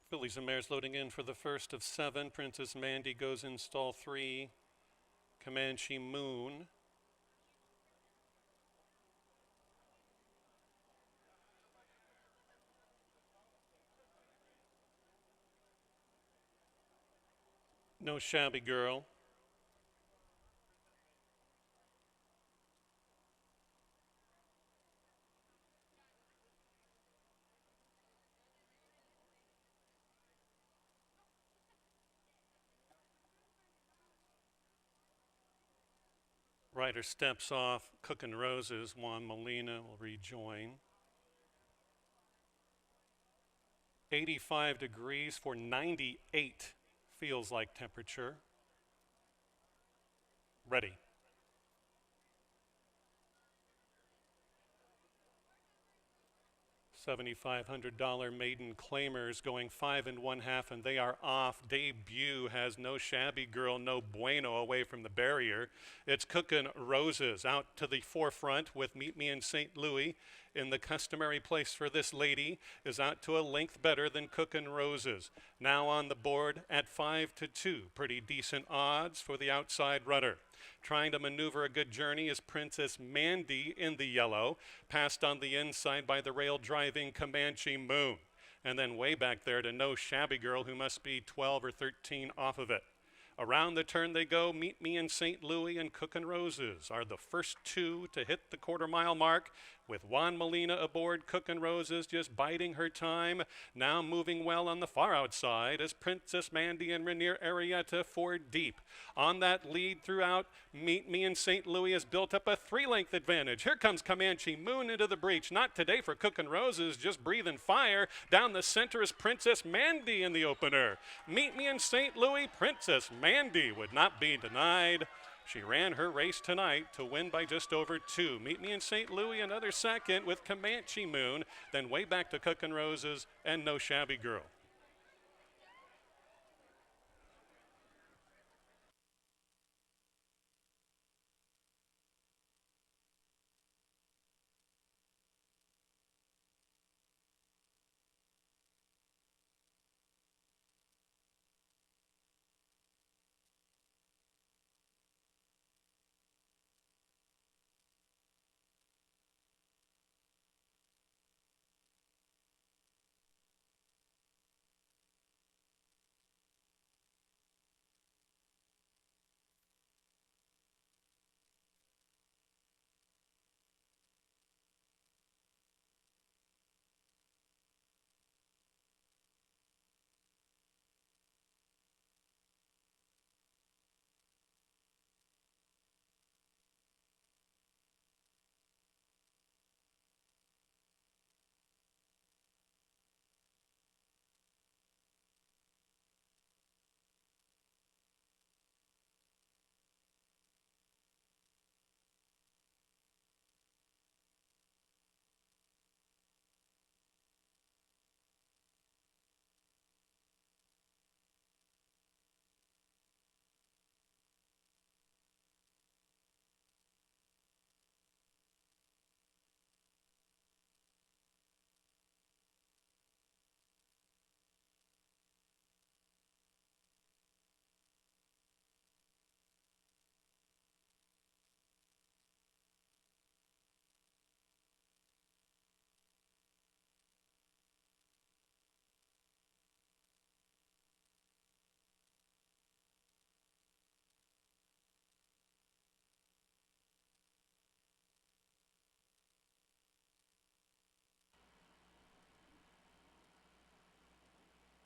Fillies and mares loading in for the first of 7. Princess Mandy goes in stall 3. Comanche Moon. No Shabby Girl. Rider steps off. Cookin' Roses. Juan Molina will rejoin. 85 degrees for 98 feels like temperature. Ready. $7,500 maiden claimers going 5 1/2, and they are off. Debut has No Shabby Girl, No Bueno away from the barrier. It's Cookin' Roses out to the forefront with Meet Me in St. Louis. In the customary place for this lady is out to a length better than Cookin' Roses. Now on the board at 5-2. Pretty decent odds for the outside runner. Trying to maneuver a good journey is Princess Mandy in the yellow, passed on the inside by the rail driving Comanche Moon. And then way back there to No Shabby Girl, who must be 12 or 13 off of it. Around the turn they go. Meet Me in St. Louis and Cookin' Roses are the first two to hit the quarter-mile mark, with Juan Molina aboard. Cookin' Roses just biding her time. Now moving well on the far outside as Princess Mandy and Rainier Arietta 4 deep. On that lead throughout, Meet Me in St. Louis has built up a 3-length advantage. Here comes Comanche Moon into the breach. Not today for Cookin' Roses, just breathing fire. Down the center is Princess Mandy in the opener. Meet Me in St. Louis, Princess Mandy would not be denied. She ran her race tonight to win by just over 2. Meet Me in St. Louis another second with Comanche Moon, then way back to Cookin' Roses and No Shabby Girl.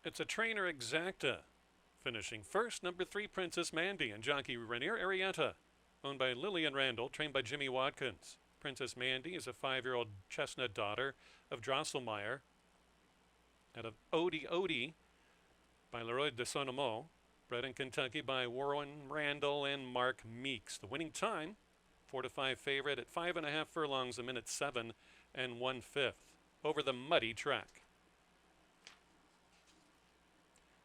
It's a trainer exacta. Finishing first, number 3, Princess Mandy, and jockey Rainier Arietta, owned by Lillian Randall, trained by Jimmy Watkins. Princess Mandy is a 5-year-old chestnut daughter of Drosselmeyer, out of Odie Odie by Leroy de Sonamo, bred in Kentucky by Warren Randall and Mark Meeks. The winning time, 4-5 favorite at 5.5 furlongs, a minute 7 1/5 over the muddy track.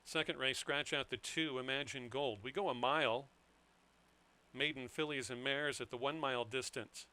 Second race, scratch out the 2, Imagine Gold. We go a mile. Maiden fillies and mares at the 1 mile distance.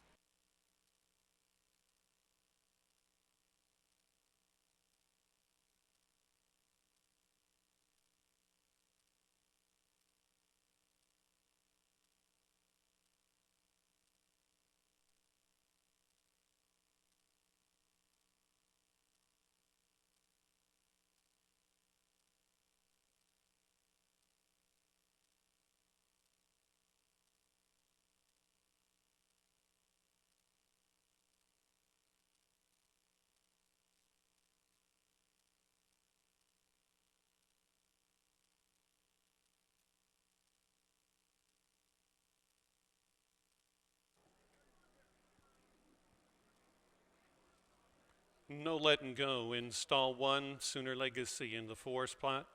No Letting Go in stall 1, Sooner Legacy in the 4 spot.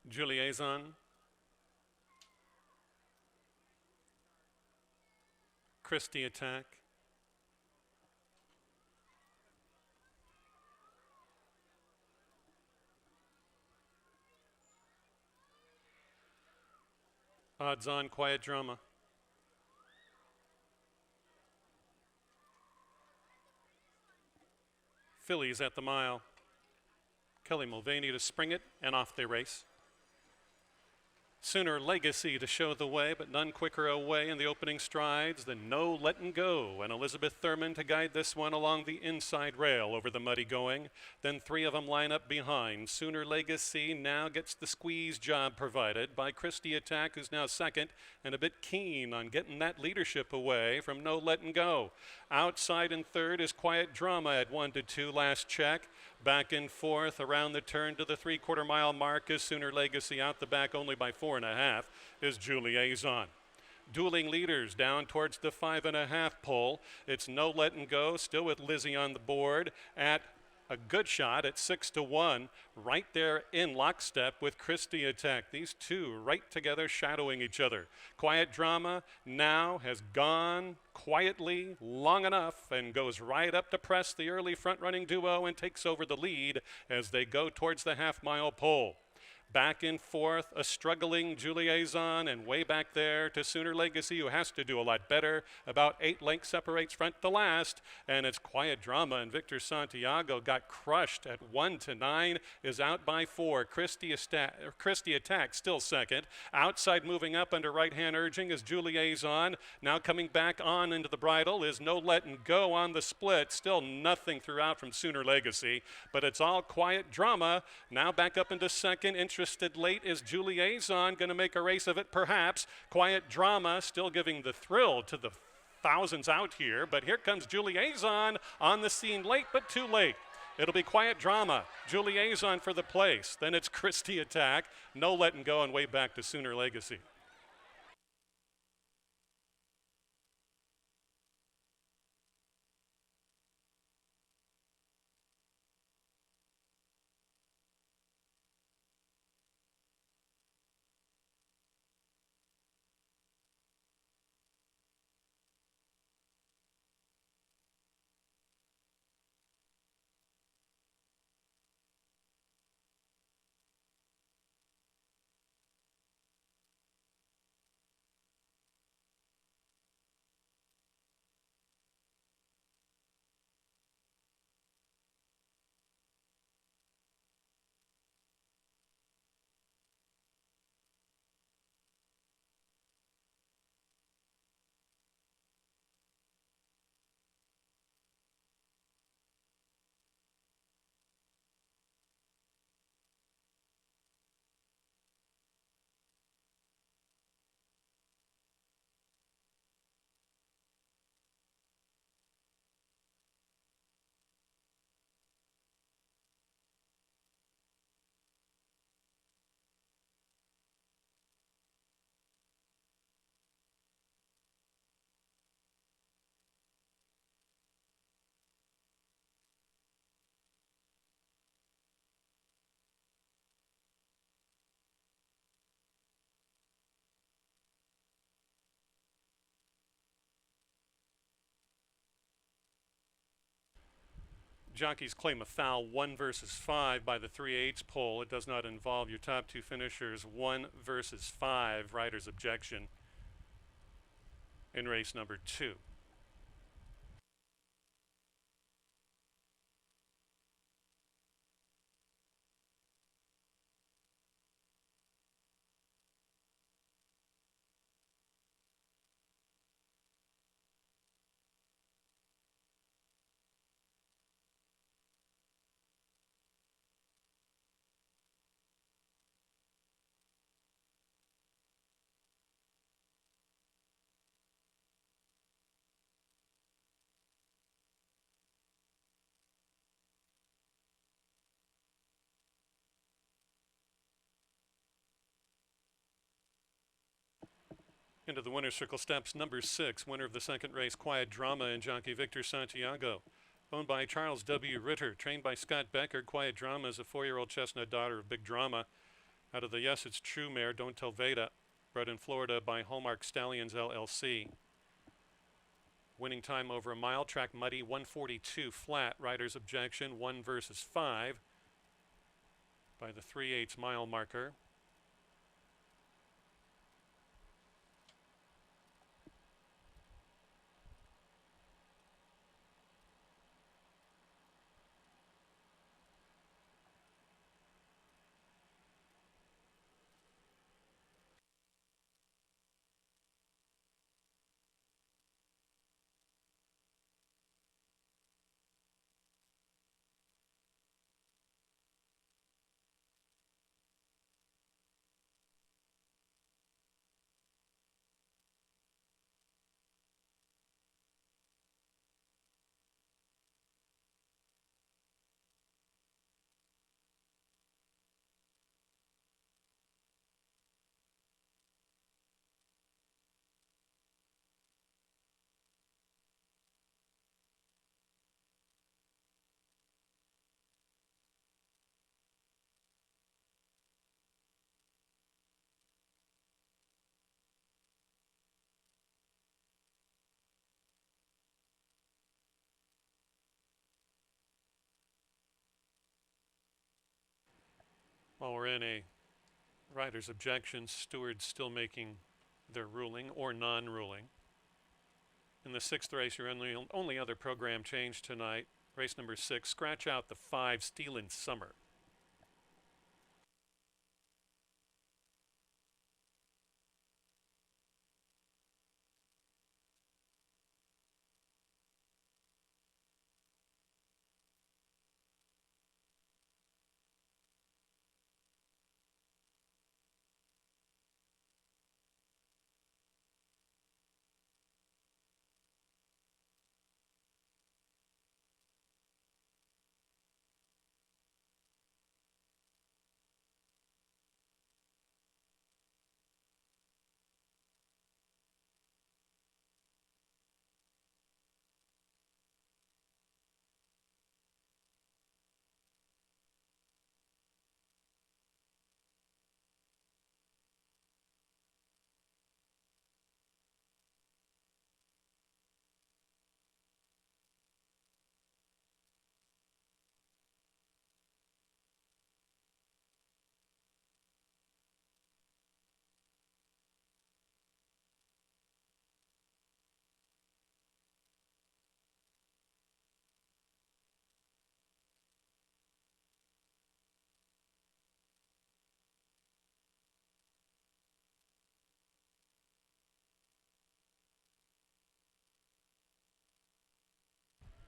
Juliazon. Christie Attack. Odds On Quiet Drama. Phillies at the mile. Kelly Mulvaney to spring it, and off they race. Sooner Legacy to show the way, but none quicker away in the opening strides than No Letting Go, and Elizabeth Thurman to guide this one along the inside rail over the muddy going. Then 3 of them line up behind. Sooner Legacy now gets the squeeze job provided by Christie Attack, who's now second and a bit keen on getting that leadership away from No Letting Go. Outside in third is Quiet Drama at 1-2 last check. Back in fourth, around the turn to the 3/4 mile mark is Sooner Legacy. Out the back only by 4.5 is Juliazon. Dueling leaders down towards the 5.5 pole. It's No Letting Go, still with Lizzie on the board at a good shot at 6-1, right there in lockstep with Christie Attack. These two right together shadowing each other. Quiet Drama now has gone quietly long enough and goes right up to press the early front-running duo and takes over the lead as they go towards the half-mile pole. Back in fourth, a struggling Juliazon, and way back there to Sooner Legacy, who has to do a lot better. About 8 lengths separates front to last, and it's Quiet Drama, and Victor Santiago got crushed at 1-9, is out by 4. Christie Attack still second. Outside moving up under right-hand urging is Juliazon. Now coming back on into the bridle is No Letting Go on the split. Still nothing throughout from Sooner Legacy, but it's all Quiet Drama. Now back up into second. Interested late is Juliazon, going to make a race of it perhaps. Quiet Drama still giving the thrill to the thousands out here, but here comes Juliazon on the scene late, but too late. It'll be Quiet Drama, Juliazon for the place. Then it's Christie Attack, No Letting Go, and way back to Sooner Legacy. Jockeys claim a foul 1 versus 5 by the 3/8 pole. It does not involve your top 2 finishers. 1 versus 5. Riders' objection in race number 2. Into the winner's circle steps number 6, winner of the second race, Quiet Drama, and jockey Victor Santiago. Owned by Charles W. Ritter, trained by Scott Becker. Quiet Drama is a 4-year-old chestnut daughter of Big Drama out of the Yes It's True mare Don't Tell Veda, bred in Florida by Hallmark Stallions LLC. Winning time over a mile, track muddy, 142 flat. Rider's objection, 1 versus 5 by the 3/8 mile marker. While we're in a rider's objection, stewards still making their ruling or non-ruling. In the 6th race, your only other program change tonight, race number 6, scratch out the 5, Steelin' Summer.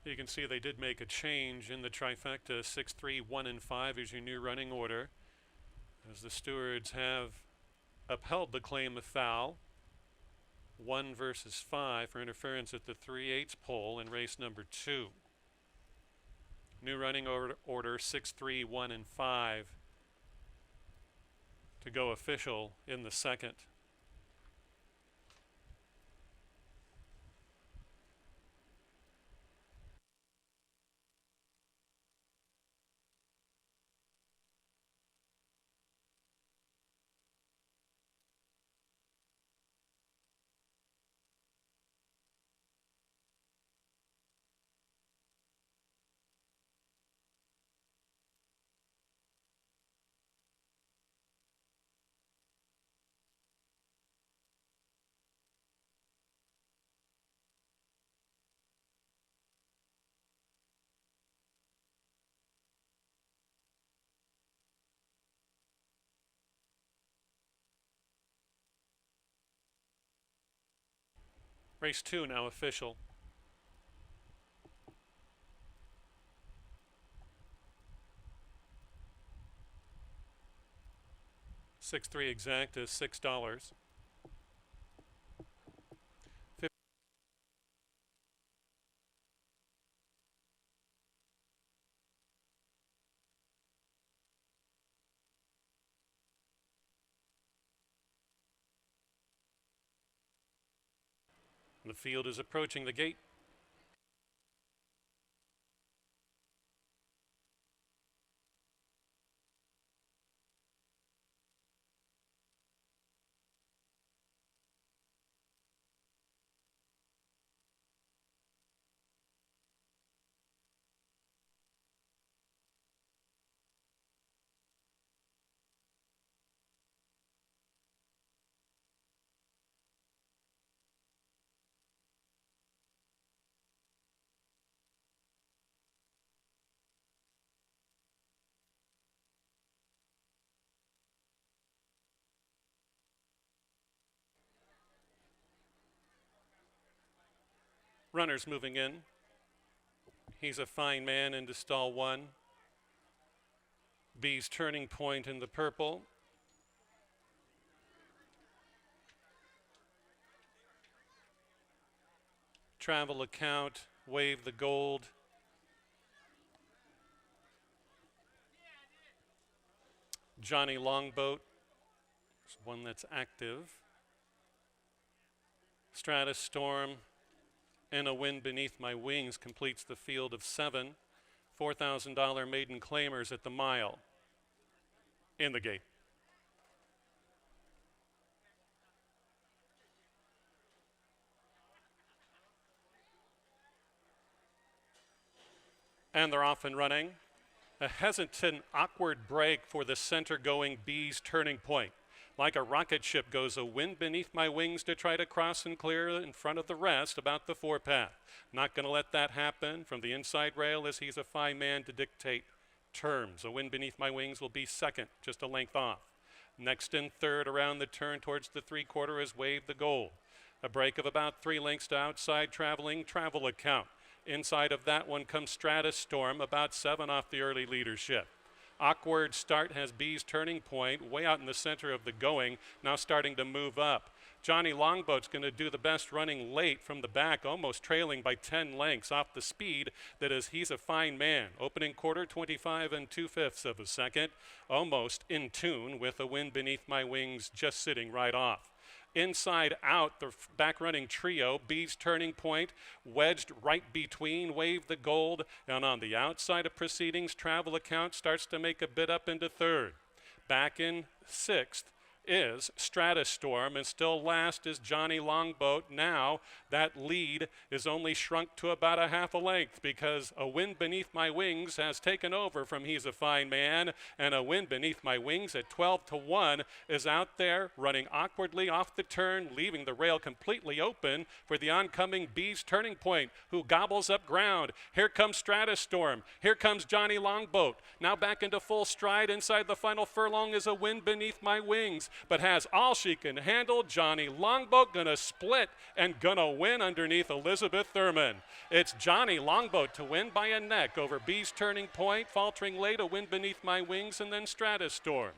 You can see they did make a change in the trifecta. 6, 3, 1, and 5 is your new running order, as the stewards have upheld the claim of foul. 1 versus 5 for interference at the 3/8 pole in race number 2. New running order 6, 3, 1, and 5 to go official in the 2nd. Race 2 now official. 6-3 exact is $6. The field is approaching the gate. Runners moving in. He's a Fine Man into stall 1. B's Turning Point in the purple. Travel Account, Wave the Gold. Johnny Longboat is one that's active. Stratus Storm and A Wind Beneath My Wings completes the field of 7. $4,000 maiden claimers at the mile. In the gate. And they're off and running. A hesitant, awkward break for the center-going B's Turning Point. Like a rocket ship goes A Wind Beneath My Wings to try to cross and clear in front of the rest about the 4-path. Not going to let that happen from the inside rail as he's a Fine Man to dictate terms. A Wind Beneath My Wings will be second, just a length off. Next and third around the turn towards the 3/4 is Wave the Gold. A break of about 3 lengths to outside traveling Travel Account. Inside of that one comes Stratus Storm, about 7 off the early leadership. Awkward Start has B's Turning Point way out in the center of the going, now starting to move up. Johnny Longboat's going to do the best running late from the back, almost trailing by 10 lengths off the speed that is He's a Fine Man. Opening quarter, 25 2/5 of a second, almost in tune with A Wind Beneath My Wings just sitting right off. Inside out, the back running trio, B's Turning Point, wedged right between Wave the Gold, and on the outside of proceedings, Travel Account starts to make a bit up into third. Back in 6th is Stratus Storm, and still last is Johnny Longboat. Now that lead is only shrunk to about a half a length because A Wind Beneath My Wings has taken over from He's a Fine Man, and A Wind Beneath My Wings at 12-1 is out there running awkwardly off the turn, leaving the rail completely open for the oncoming B's Turning Point, who gobbles up ground. Here comes Stratus Storm. Here comes Johnny Longboat. Now back into full stride. Inside the final furlong is A Wind Beneath My Wings, but has all she can handle. Johnny Longboat gonna split and gonna win underneath Elizabeth Thurman. It's Johnny Longboat to win by a neck over B's Turning Point, faltering late, A Wind Beneath My Wings, and then Stratus Storm.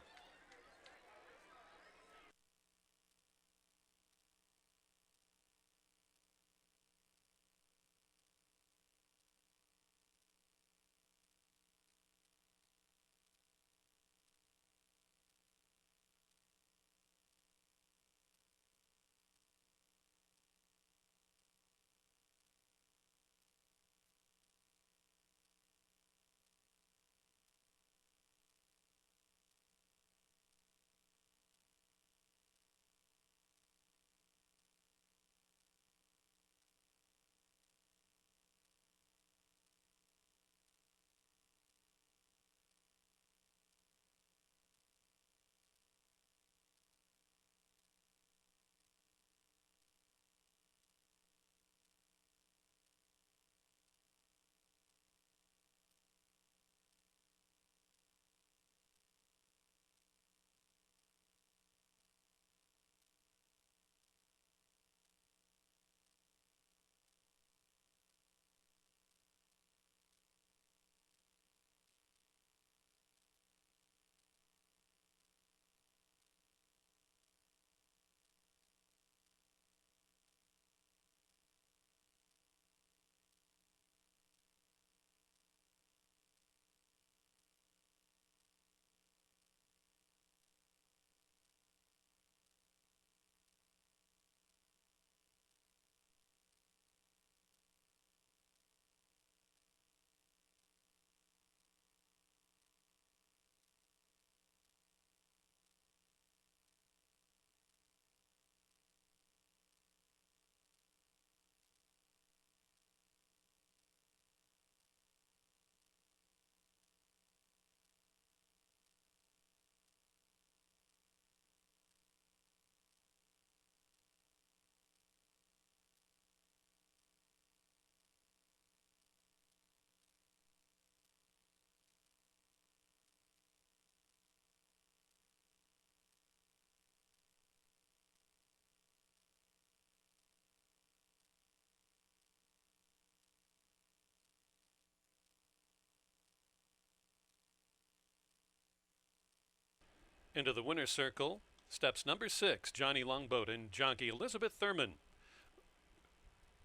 Into the winner's circle steps number 6, Johnny Longboat, and jockey Elizabeth Thurman.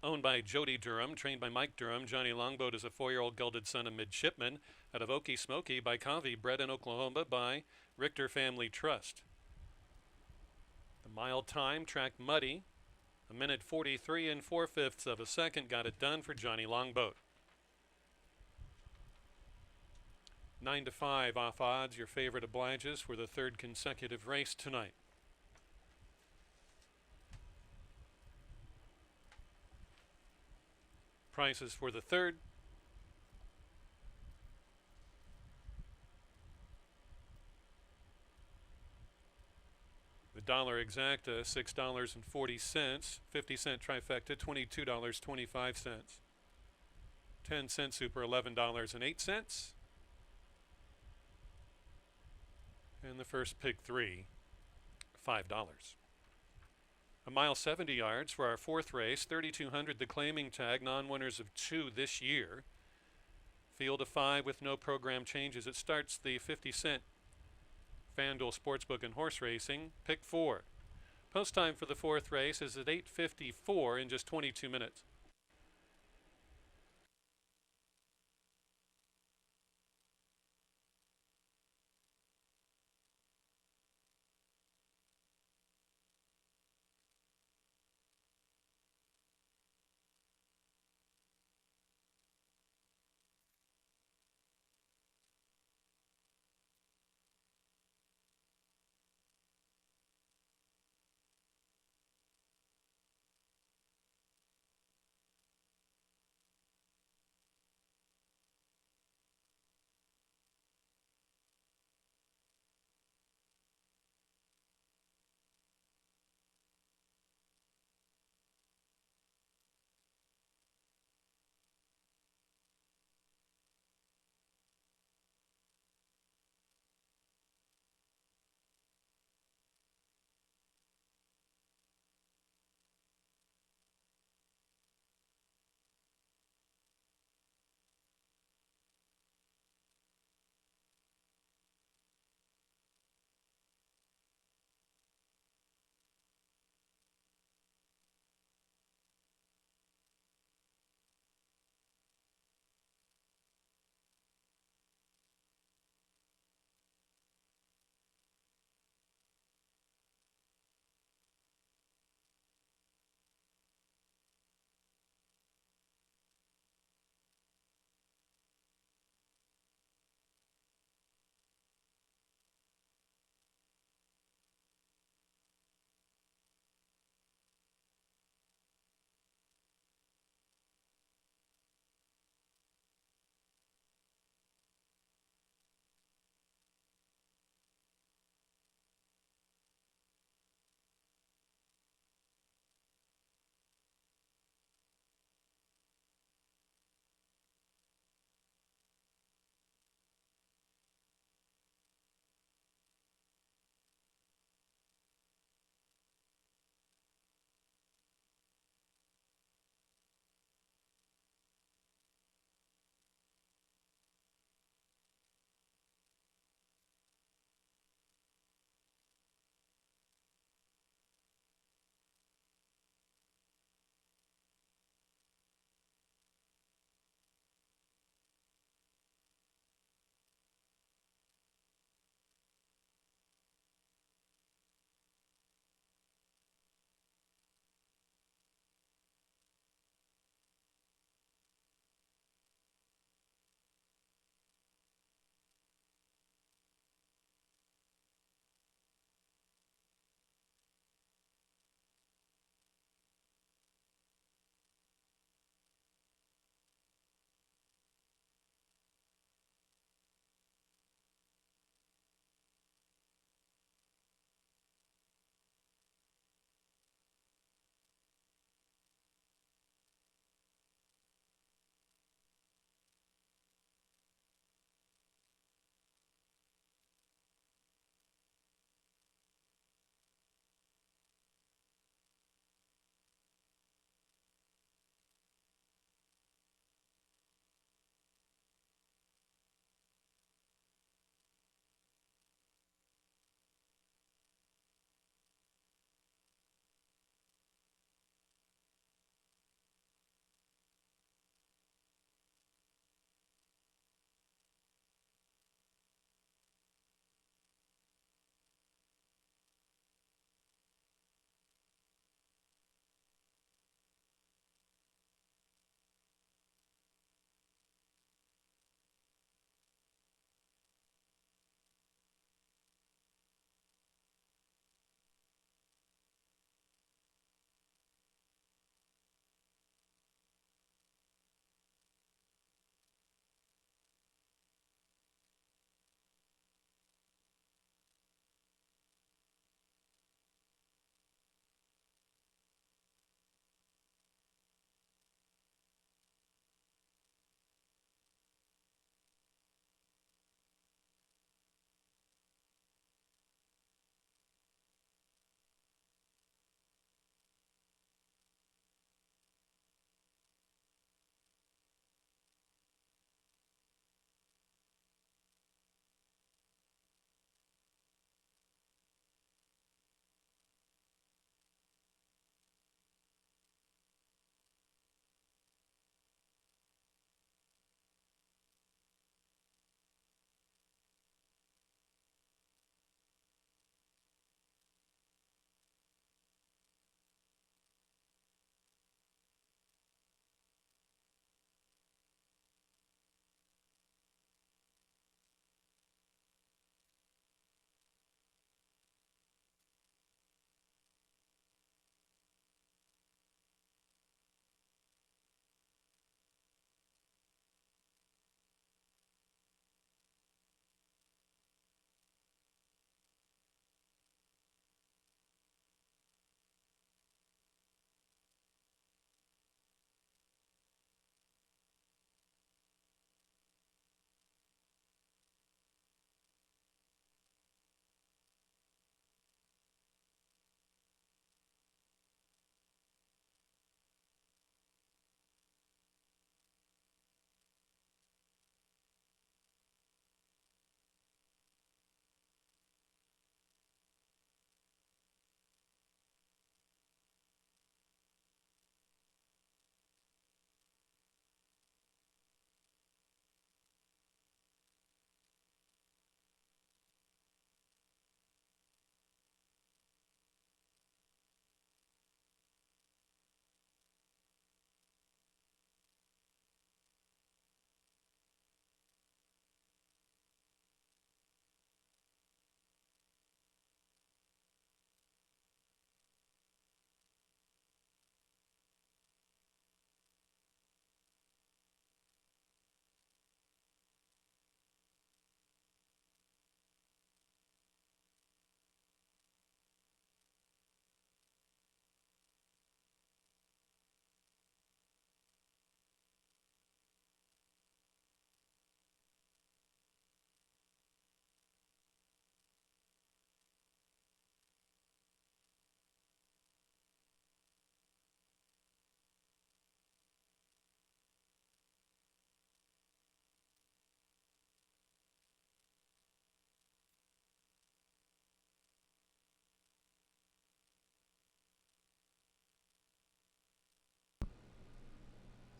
Owned by Jody Durham, trained by Mike Durham, Johnny Longboat is a 4-year-old gelded son of midshipman out of Okie Smoky by Covey, bred in Oklahoma by Richter Family Trust. The mile time tracked muddy. 1:43 4/5 of a second got it done for Johnny Longboat. 9-5 off odds, your favorite obliges for the third consecutive race tonight. Prices for the third. The dollar exacta, $6.40. 50-cent trifecta, $22.25. 10-cent super, $11.08. And the first pick 3, $5. A mile 70 yards for our fourth race, 3,200 the claiming tag, non-winners of 2 this year. Field of 5 with no program changes. It starts the 50-cent FanDuel Sportsbook and Horse Racing, pick 4. Post time for the fourth race is at 8:54 in just 22 minutes.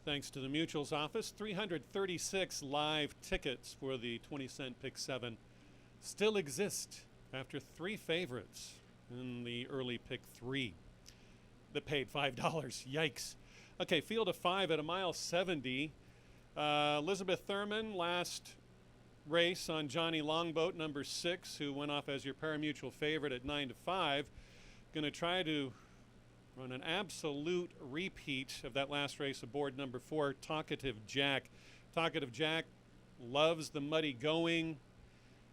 Thanks to the Mutual's office, 336 live tickets for the 20-cent Pick 7 still exist after 3 favorites in the early Pick 3 that paid $5. Yikes. Okay, field of 5 at a mile 70. Elizabeth Thurman, last race on Johnny Longboat, number 6, who went off as your pari-mutuel favorite at 9-5. Going to try to run an absolute repeat of that last race aboard number 4, Talkative Jack. Talkative Jack loves the muddy going.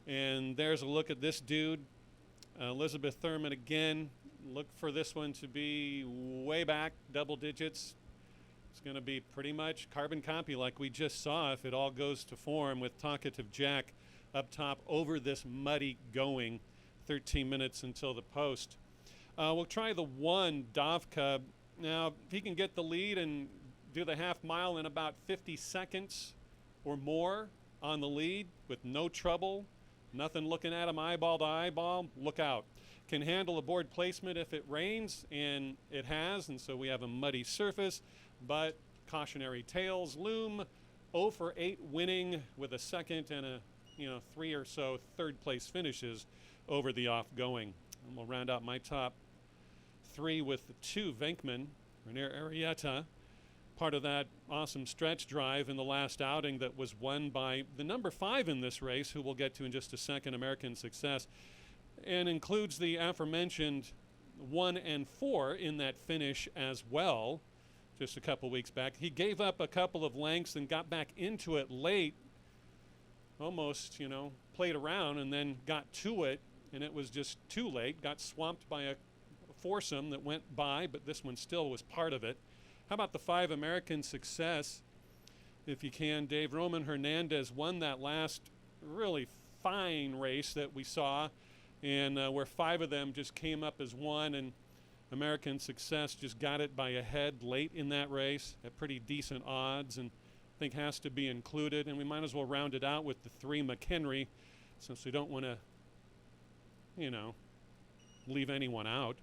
And there's a look at this dude. Elizabeth Thurman again. Look for this one to be way back, double digits. It's going to be pretty much carbon copy like we just saw if it all goes to form with Talkative Jack up top over this muddy going. 13 minutes until the post. We'll try the 1, Dovka. Now, if he can get the lead and do the half mile in about 50 seconds or more on the lead with no trouble, nothing looking at him eyeball to eyeball, look out. Can handle a board placement if it rains, and it has, and so we have a muddy surface, but cautionary tails loom. 0 for 8 winning with a second and a 3 or so third place finishes over the off going. And we'll round out my top 3 with the 2, Venkman, Rainier Arietta, part of that awesome stretch drive in the last outing that was won by the number 5 in this race, who we'll get to in just a second, American Success, and includes the aforementioned 1 and 4 in that finish as well, just a couple weeks back. He gave up a couple of lengths and got back into it late, almost, played around and then got to it, and it was just too late, got swamped by a foursome that went by, but this one still was part of it. How about the 5, American Success? If you can, Dave, Roman Hernandez won that last really fine race that we saw, and where 5 of them just came up as one, and American Success just got it by a head late in that race at pretty decent odds, and I think has to be included. And we might as well round it out with the 3, McHenry, since we don't want to, leave anyone out.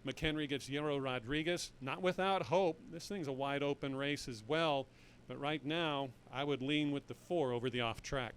McHenry gets Hierro Rodriguez, not without hope. This thing's a wide open race as well, but right now I would lean with the 4 over the off track.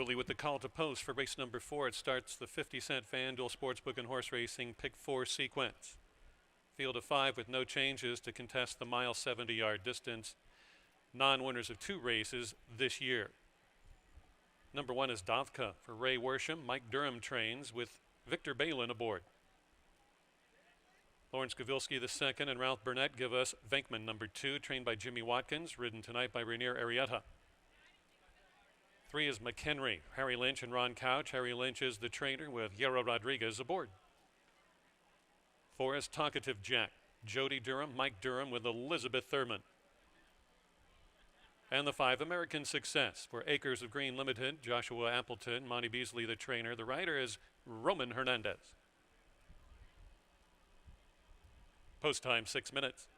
Willie with the call to post for race number 4. It starts the 50-cent FanDuel Sportsbook and Horse Racing Pick 4 sequence. Field of 5 with no changes to contest the mile 70-yard distance. Non-winners of 2 races this year. Number 1 is Davka for Ray Worsham. Mike Durham trains with Victor Balin aboard. Lawrence Gavilski II and Ralph Burnett give us Venkman number 2, trained by Jimmy Watkins, ridden tonight by Rainier Arrieta. 3 is McHenry, Harry Lynch and Ron Couch. Harry Lynch is the trainer with Hierro Rodriguez aboard. 4 is Talkative Jack, Jody Durham, Mike Durham with Elizabeth Thurman. And the 5, American Success for Acres of Green Limited, Joshua Appleton, Monty Beasley the trainer. The rider is Roman Hernandez. Post time 6 minutes.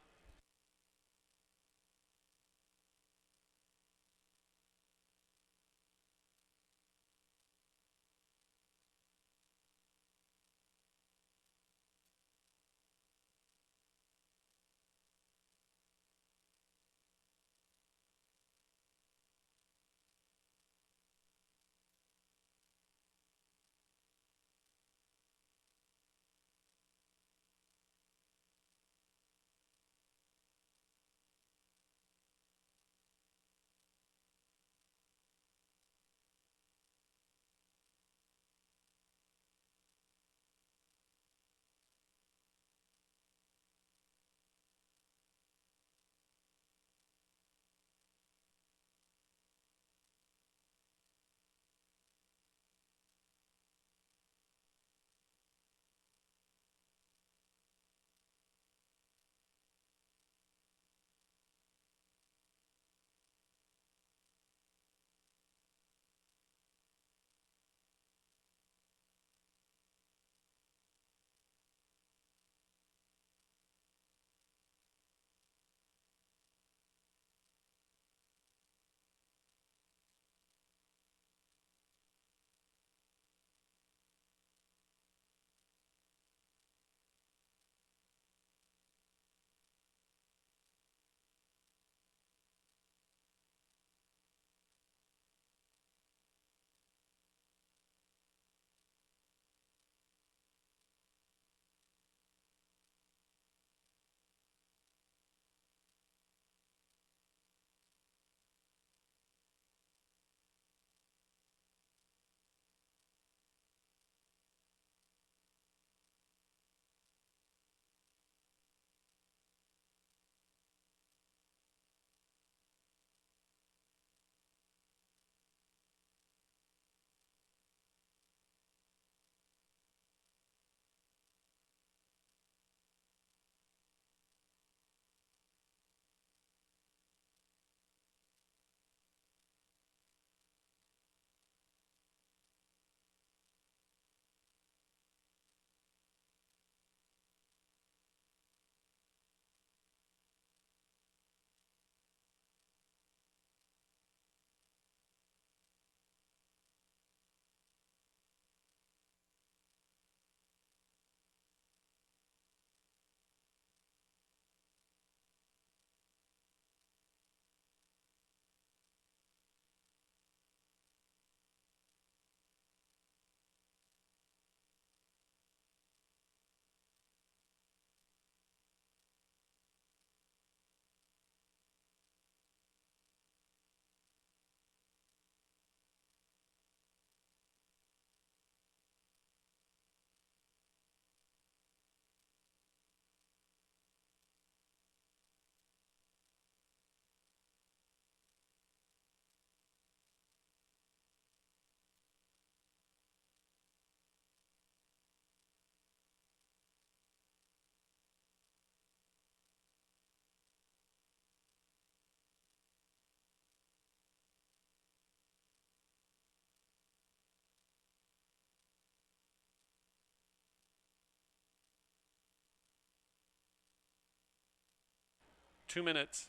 Two minutes.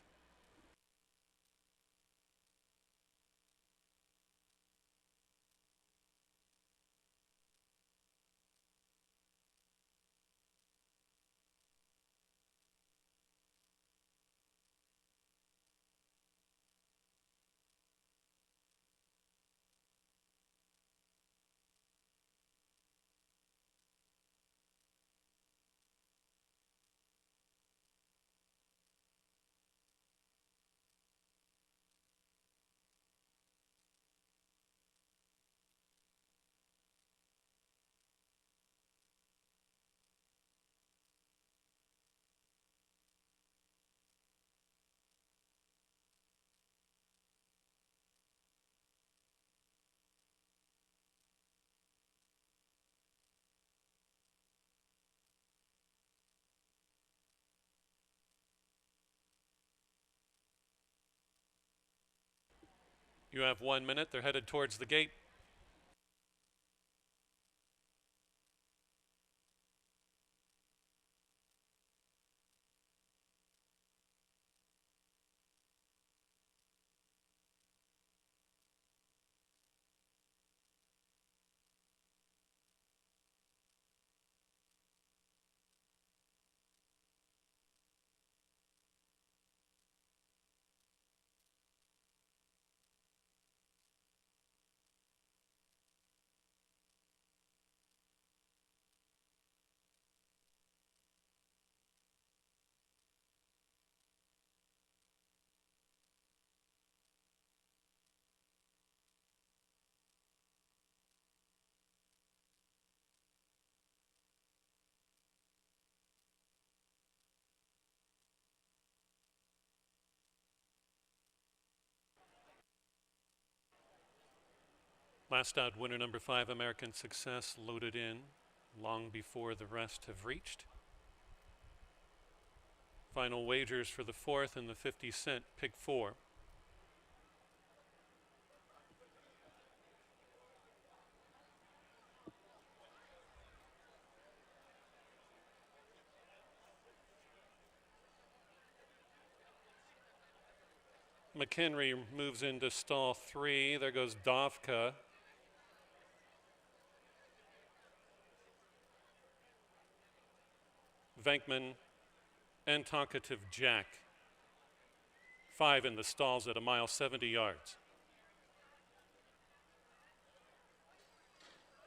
You have 1 minute. They're headed towards the gate. Last out, winner number 5, American Success, loaded in long before the rest have reached. Final wagers for the 4th and the 50-cent pick 4. McHenry moves into stall 3. There goes Dovka. Venkman and Talkative Jack. 5 in the stalls at 1.70 miles.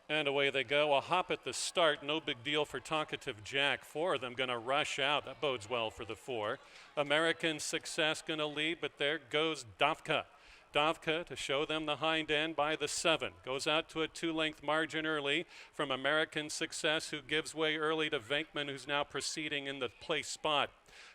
And away they go. A hop at the start, no big deal for Talkative Jack. 4 of them going to rush out. That bodes well for the 4. American Success going to lead, but there goes Dovka. Dovka to show them the hind end by the 7. Goes out to a 2-length margin early from American Success, who gives way early to Venkman, who's now proceeding in the place spot.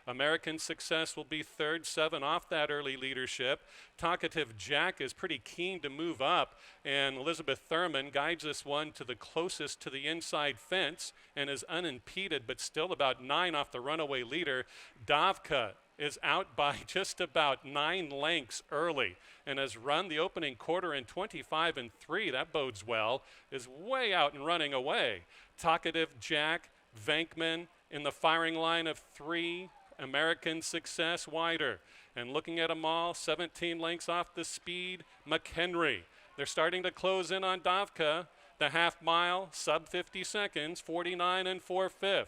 American Success will be 3rd, 7 off that early leadership. Talkative Jack is pretty keen to move up, and Elizabeth Thurman guides this one to the closest to the inside fence and is unimpeded, but still about 9 off the runaway leader. Dovka is out by just about 9 lengths early and has run the opening quarter in 25 and 3. That bodes well. Is way out and running away. Talkative Jack, Venkman in the firing line of 3. American Success wider. And looking at them all, 17 lengths off the speed, McHenry. They're starting to close in on Dovka. The half mile, sub 50 seconds, 49 and 4/5.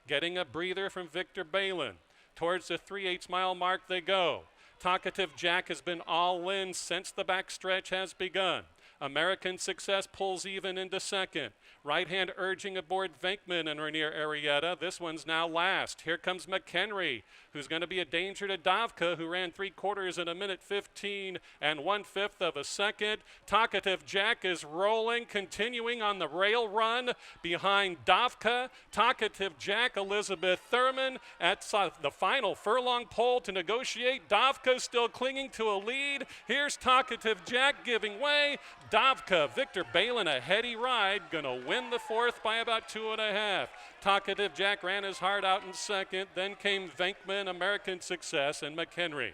Getting a breather from Victor Balin. Towards the 3/8 mile mark they go. Talkative Jack has been all in since the backstretch has begun. American Success pulls even into 2nd. Right hand urging aboard Venkman and Rainier Arrieta. This one's now last. Here comes McHenry, who's going to be a danger to Dovka, who ran 3/4 in 1:15 and 1/5 of a second. Talkative Jack is rolling, continuing on the rail run behind Dovka. Talkative Jack, Elizabeth Thurman at the final furlong pole to negotiate. Dovka still clinging to a lead. Here's Talkative Jack giving way. Dovka, Victor Balin, a heady ride, gonna win the 4th by about 2.5. Talkative Jack ran his heart out in 2nd. Then came Venkman, American Success, and McHenry.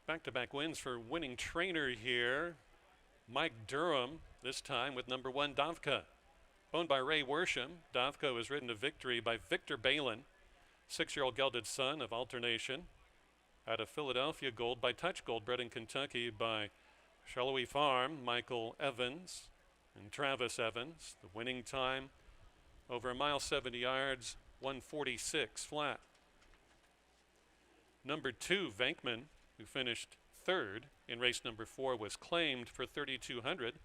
Back-to-back wins for winning trainer here. Mike Durham, this time with number 1 Davka. Owned by Ray Worsham, Davka was ridden to victory by Victor Balin, 6-year-old gelded son of Alternation. Out of Philadelphia, Gold by Touch Gold, bred in Kentucky by Shallowy Farm, Michael Evans and Travis Evans. The winning time over a mile 70 yards, 1:46 flat. Number 2, Venkman, who finished 3rd in race number 4, was claimed for 3,200.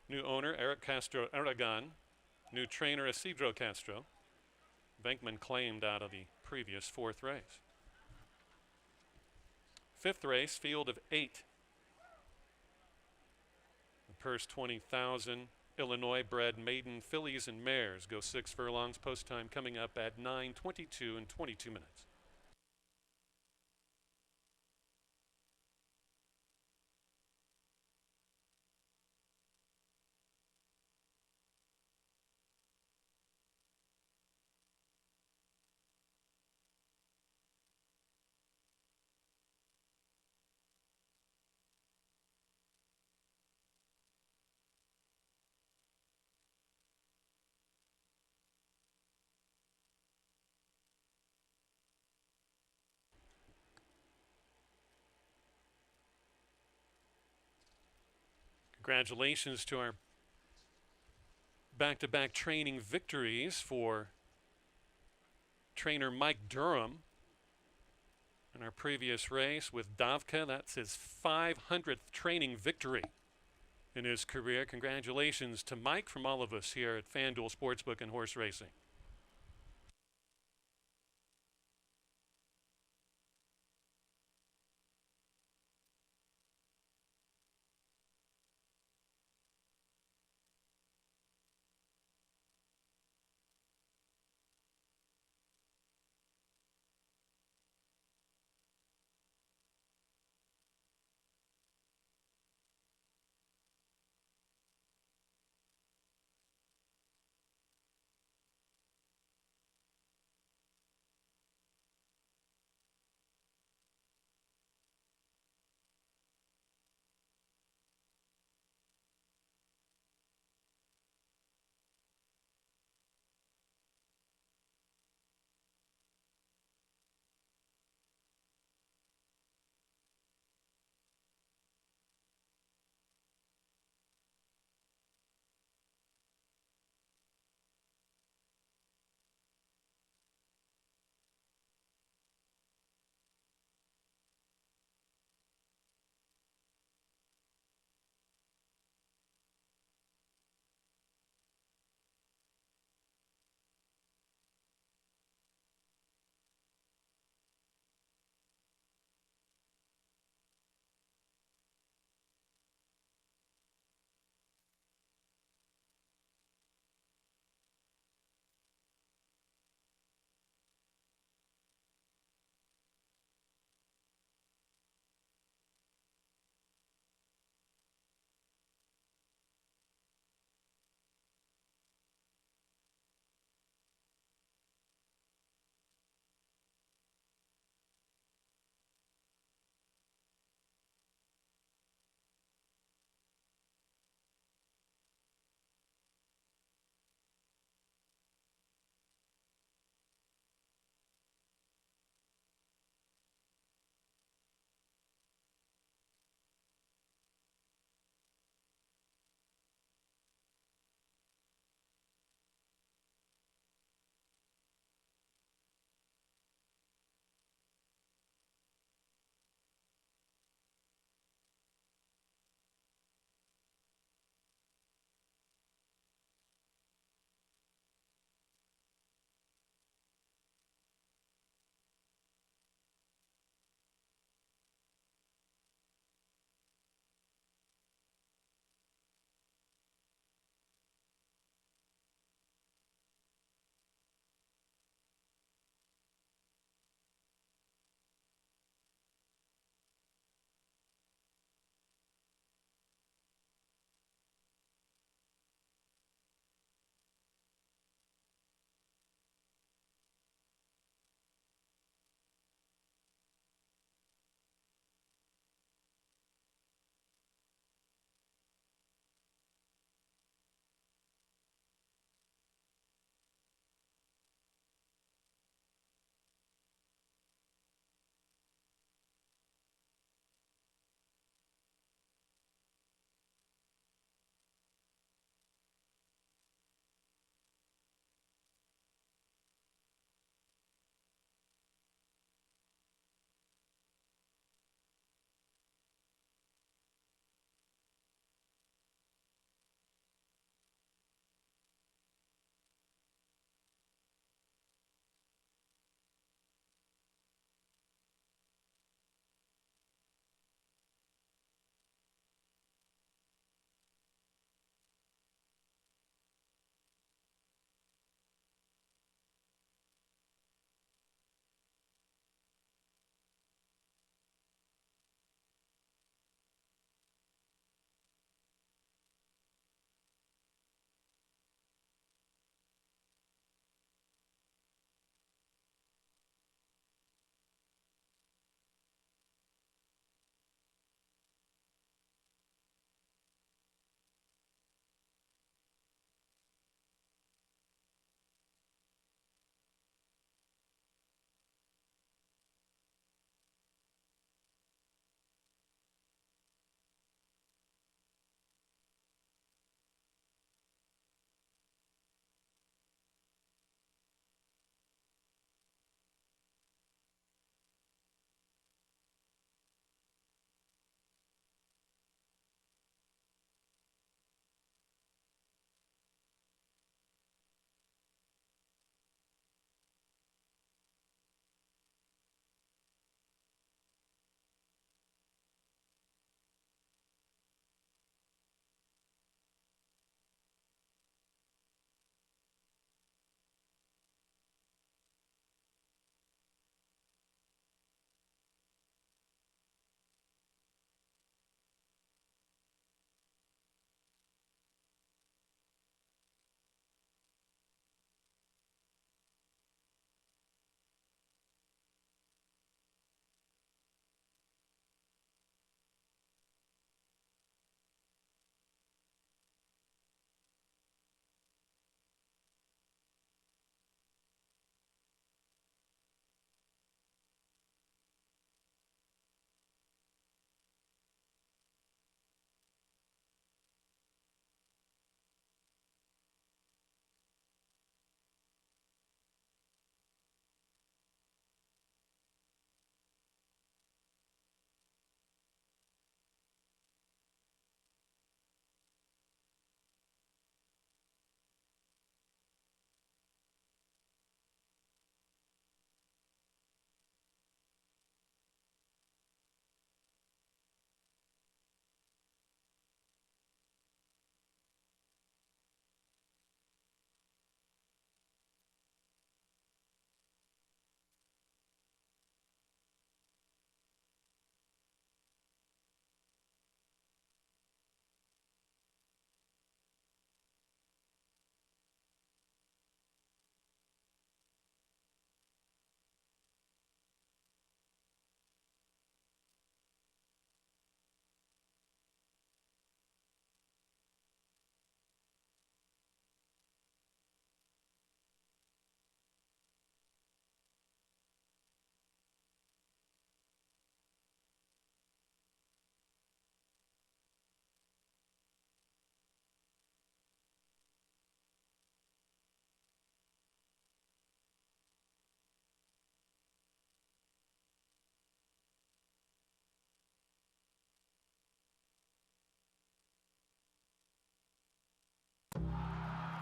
New owner Eric Castro Aragon, new trainer Isidro Castro. Venkman claimed out of the previous 4th race. 5th race, field of 8. The purse 20,000. Illinois bred maiden fillies and mares go 6 furlongs. Post time coming up at 9:22 and 22 minutes. Congratulations to our back-to-back training victories for trainer Mike Durham in our previous race with Davka. That's his 500th training victory in his career. Congratulations to Mike from all of us here at FanDuel Sportsbook and Horse Racing.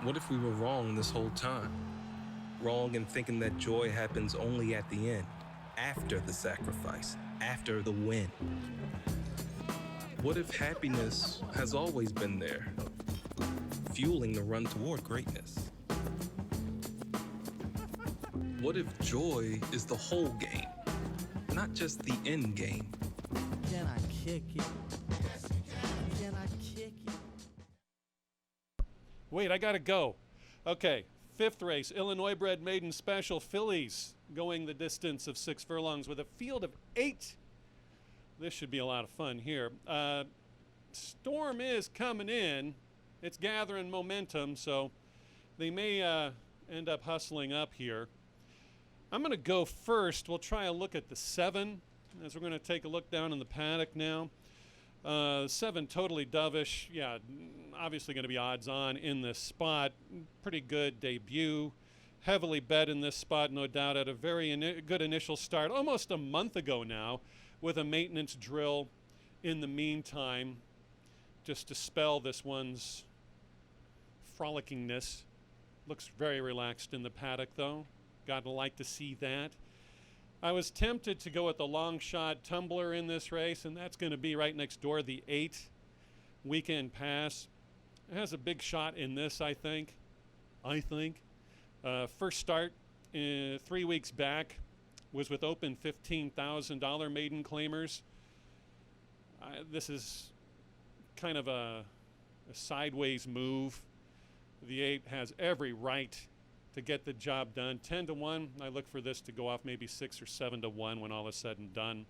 What if we were wrong this whole time? Wrong in thinking that joy happens only at the end, after the sacrifice, after the win. What if happiness has always been there, fueling the run toward greatness? What if joy is the whole game, not just the end game? Can I kick it? Can I kick it? Wait, I gotta go. Okay, fifth race, Illinois bred maiden special fillies going the distance of 6 furlongs with a field of 8. This should be a lot of fun here. Storm is coming in. It's gathering momentum, so they may end up hustling up here. I'm going to go first. We'll try a look at the 7 as we're going to take a look down in the paddock now. 7, Totally Dovish. Yeah, obviously going to be odds on in this spot. Pretty good debut. Heavily bet in this spot, no doubt. Had a very good initial start almost a month ago now with a maintenance drill in the meantime, just to spell this one's frolickingness. Looks very relaxed in the paddock, though. Gotta like to see that. I was tempted to go with the long shot tumbler in this race, and that's going to be right next door, the 8 Weekend Pass. It has a big shot in this, I think. First start 3 weeks back was with open $15,000 maiden claimers. This is kind of a sideways move. The 8 has every right to get the job done. 10-1, I look for this to go off maybe 6 or 7-1 when all is said and done.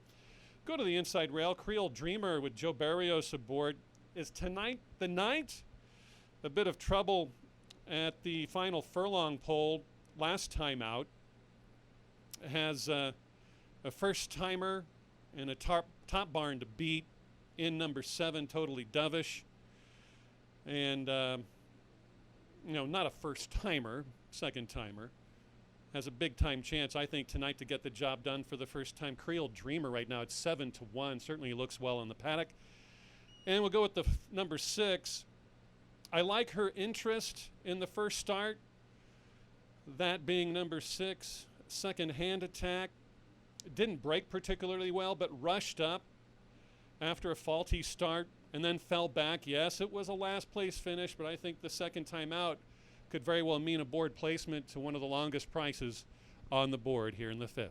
Go to the inside rail. Creole Dreamer with Joe Barrios aboard. Is tonight the night? A bit of trouble at the final furlong pole last time out. Has a first-timer and a top barn to beat in number 7, Totally Dovish. And, not a first-timer, second-timer. Has a big-time chance, I think, tonight to get the job done for the first time. Creole Dreamer right now at 7-1. Certainly looks well in the paddock. And we'll go with the number 6. I like her interest in the first start, that being number 6, Second Hand Attack. Didn't break particularly well, but rushed up after a faulty start and then fell back. Yes, it was a last place finish, but I think the second time out could very well mean a board placement to one of the longest prices on the board here in the 5th.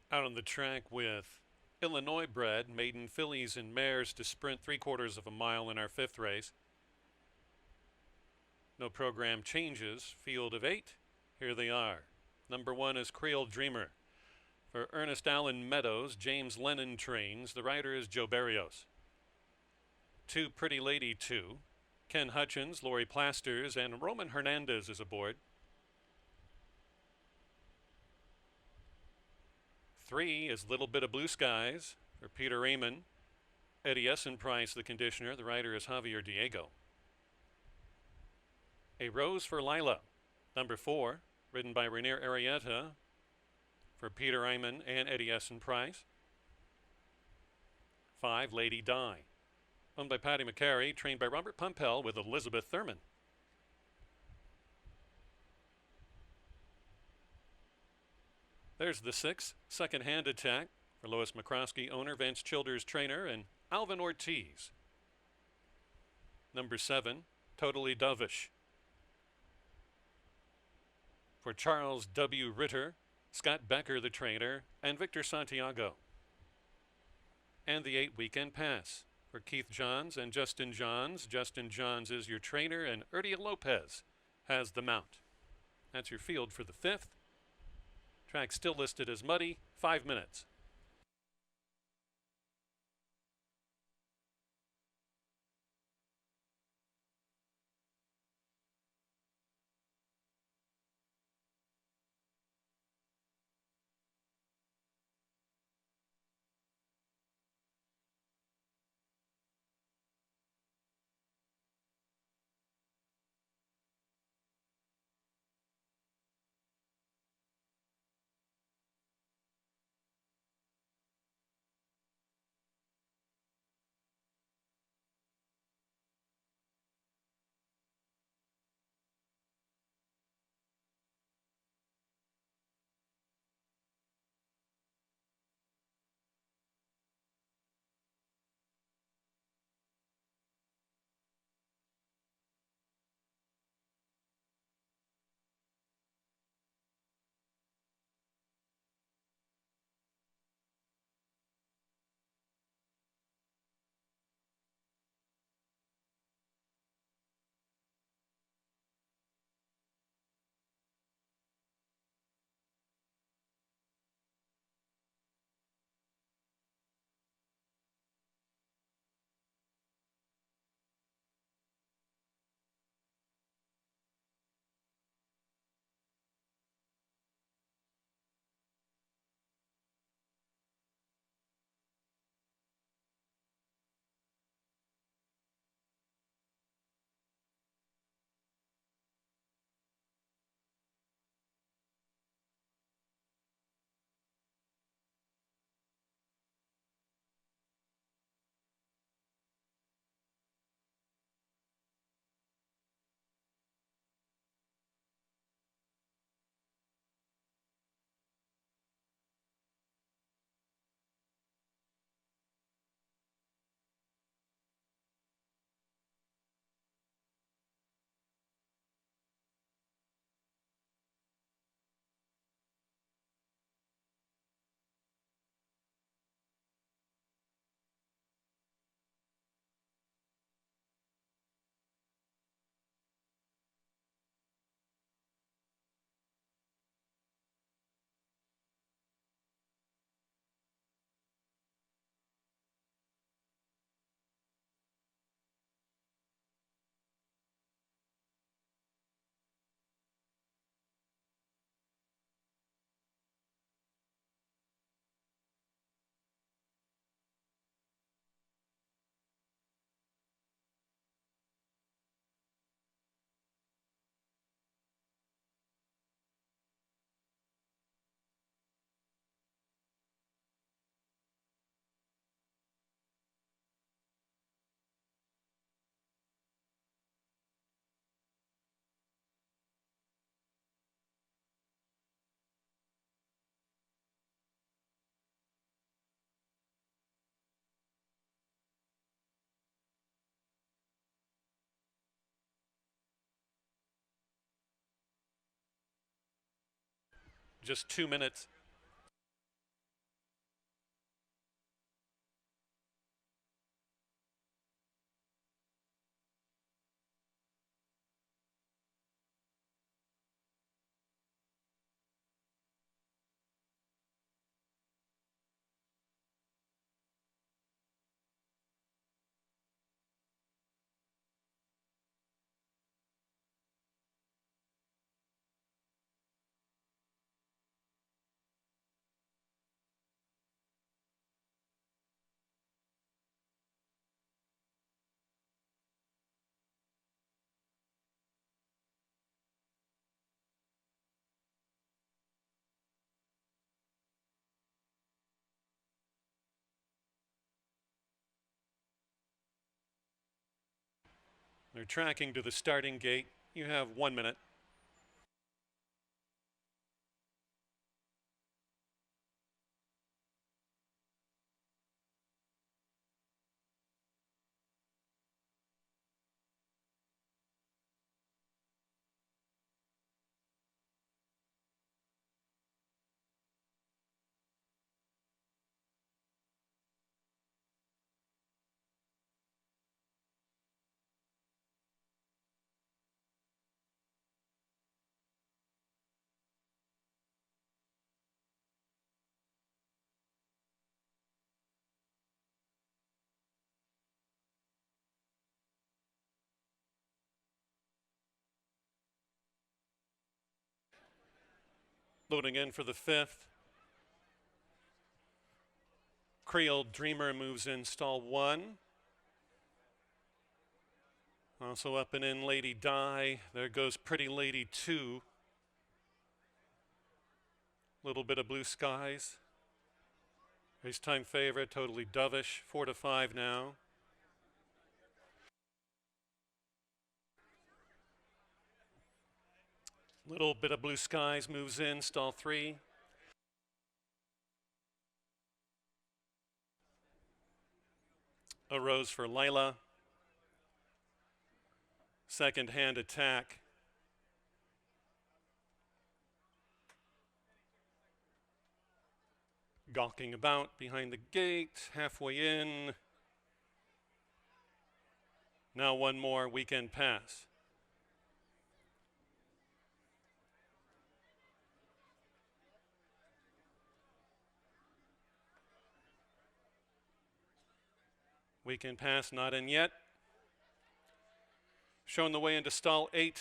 Out on the track with Illinois bred maiden fillies and mares to sprint 3/4 of a mile in our 5th race. No program changes. Field of 8. Here they are. Number 1 is Creole Dreamer. For Ernest Allen Meadows, James Lennon trains. The rider is Joe Barrios. 2 Pretty Lady 2. Ken Hutchins, Lori Plasters, and Roman Hernandez is aboard. 3 is Little Bit of Blue Skies for Peter Raymond. Eddie Essenprice, the conditioner. The rider is Javier Diego. A Rose for Lila, number 4, ridden by Rainier Arietta for Peter Raymond and Eddie Essenprice. 5 Lady Di, owned by Patty McCary, trained by Robert Pumpel with Elizabeth Thurman. There's the 6, Second Hand Attack for Lois McCroskey, owner, Vance Childers, trainer, and Alvin Ortiz. Number 7, Totally Dovish for Charles W. Ritter, Scott Becker, the trainer, and Victor Santiago. And the 8 Weekend Pass for Keith Johns and Justin Johns. Justin Johns is your trainer, and Urdia Lopez has the mount. That's your field for the 5th. Track still listed as muddy, 5 minutes. Just 2 minutes. They're tracking to the starting gate. You have 1 minute. Loading in for the 5th. Creole Dreamer moves in stall 1. Also up and in Lady Di. There goes Pretty Lady 2. Little bit of Blue Skies. Race time favorite, Totally Dovish, 4-5 now. Little bit of Blue Skies moves in, stall 3. A Rose for Lila. Second Hand Attack. Gawking about behind the gate, halfway in. Now one more Weekend Pass. Weekend Pass not in yet. Showing the way into stall 8.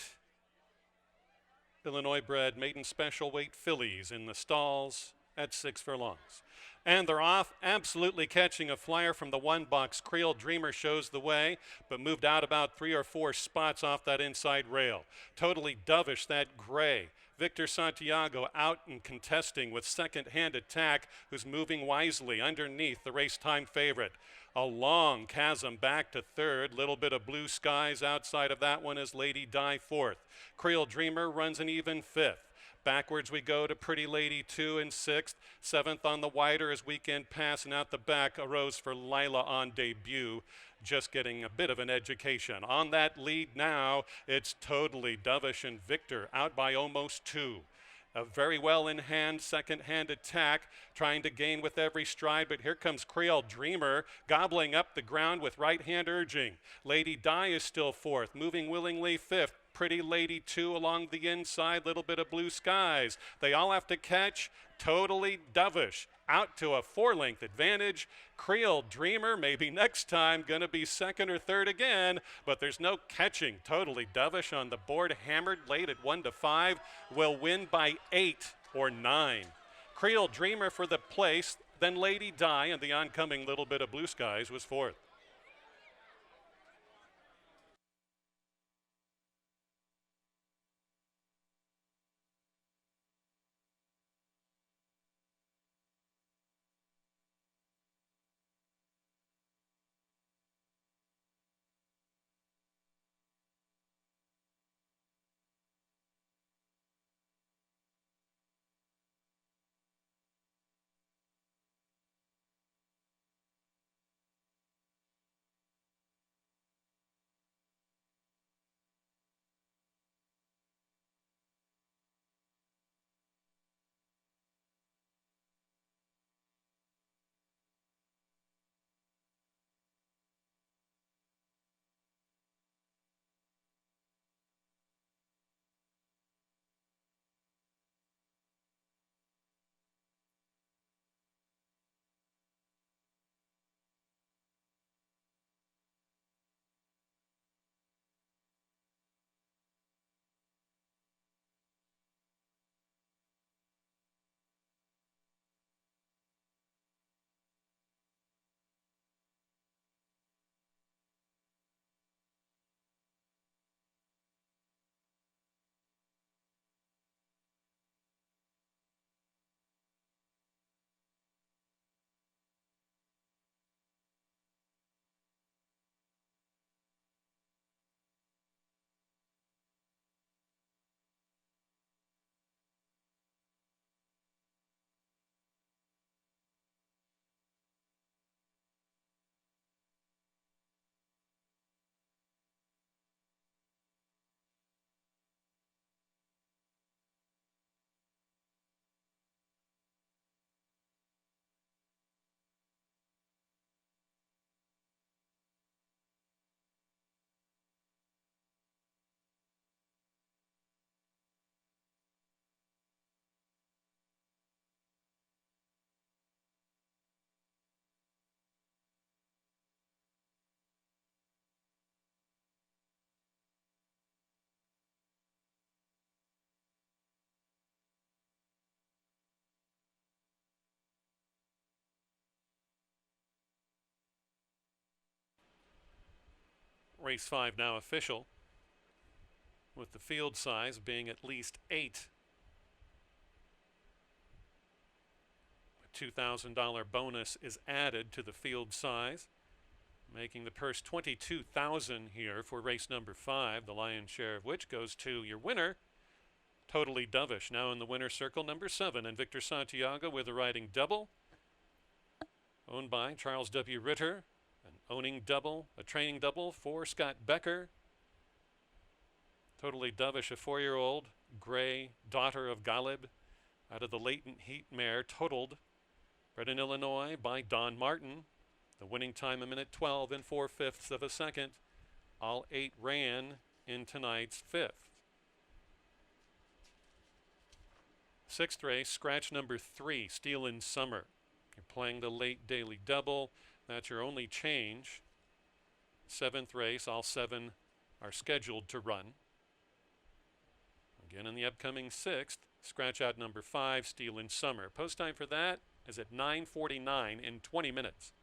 Illinois bred maiden special weight fillies in the stalls at 6 furlongs. And they're off, absolutely catching a flyer from the 1 box. Creole Dreamer shows the way, but moved out about 3 or 4 spots off that inside rail. Totally Dovish, that gray. Victor Santiago out and contesting with Second Hand Attack, who's moving wisely underneath the race time favorite. A long chasm back to 3rd. Little bit of Blue Skies outside of that one as Lady Di 4th. Creole Dreamer runs an even 5th. Backwards we go to Pretty Lady 2 and 6th. 7th on the wider as Weekend Pass, and out the back, A Rose for Lila on debut. Just getting a bit of an education. On that lead now, it's Totally Dovish and Victor out by almost 2. A very well in hand Second Hand Attack, trying to gain with every stride, but here comes Creole Dreamer, gobbling up the ground with right hand urging. Lady Di is still 4th, moving willingly 5th. Pretty Lady 2 along the inside, little bit of Blue Skies. They all have to catch Totally Dovish out to a 4-length advantage. Creole Dreamer maybe next time going to be 2nd or 3rd again, but there's no catching Totally Dovish on the board, hammered late at 1-5, will win by 8 or 9. Creole Dreamer for the place, then Lady Di, and the oncoming little bit of Blue Skies was 4th. Race 5 now official, with the field size being at least 8. A $2,000 bonus is added to the field size, making the purse $22,000 here for race number 5, the lion's share of which goes to your winner, Totally Dovish, now in the winner's circle, number 7, and Victor Santiago with a riding double, owned by Charles W. Ritter, an owning double, a training double for Scott Becker. Totally Dovish, a 4-year-old gray daughter of Galib, out of the latent heat mare Totaled, bred in Illinois by Don Martin. The winning time, 1:12 4/5 of a second. All 8 ran in tonight's 5th. 6th race, scratch number 3, Steel in Summer. You're playing the late daily double. That's your only change. 7th race, all 7 are scheduled to run. Again in the upcoming 6th, scratch out number 5, Steel in Summer. Post time for that is at 9:49 in 20 minutes.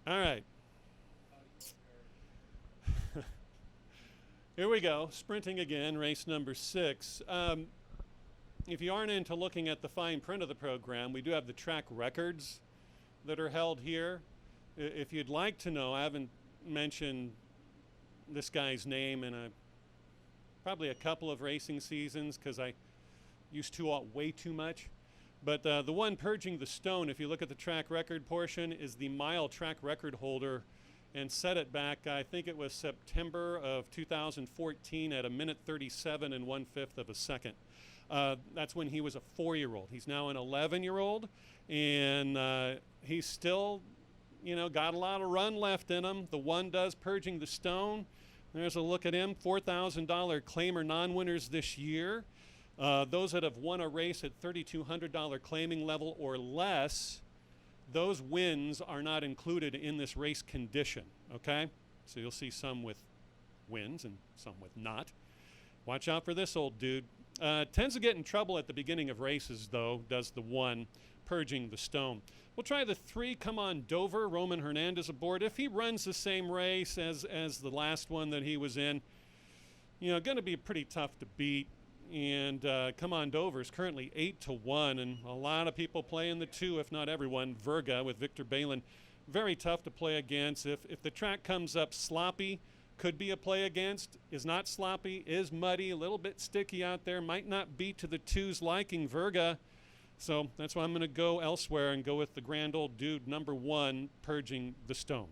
All right. Here we go. Sprinting again, race number 6. If you aren't into looking at the fine print of the program, we do have the track records that are held here. If you'd like to know, I haven't mentioned this guy's name in probably a couple of racing seasons because I used to way too much. But the one purging the stone, if you look at the track record portion, is the mile track record holder and set it back, I think it was September of 2014 at a minute 37 and 1/5 of a second. That's when he was a 4-year-old. He's now an 11-year-old, and he's still, got a lot of run left in him. The one does purging the stone. There's a look at him. $4,000 claimer non-winners this year. Those that have won a race at $3,200 claiming level or less, those wins are not included in this race condition, okay? So you'll see some with wins and some with not. Watch out for this old dude. Tends to get in trouble at the beginning of races, though, does the one purging the stone. We'll try the 3, Come On Dover, Roman Hernandez aboard. If he runs the same race as the last one that he was in, going to be pretty tough to beat. And Come On Dover is currently 8-1, and a lot of people play in the 2, if not everyone. Verga with Victor Balin, very tough to play against. If the track comes up sloppy, could be a play against. Is not sloppy, is muddy, a little bit sticky out there. Might not be to the 2's liking, Verga. So that's why I'm going to go elsewhere and go with the grand old dude, number 1, purging the stone.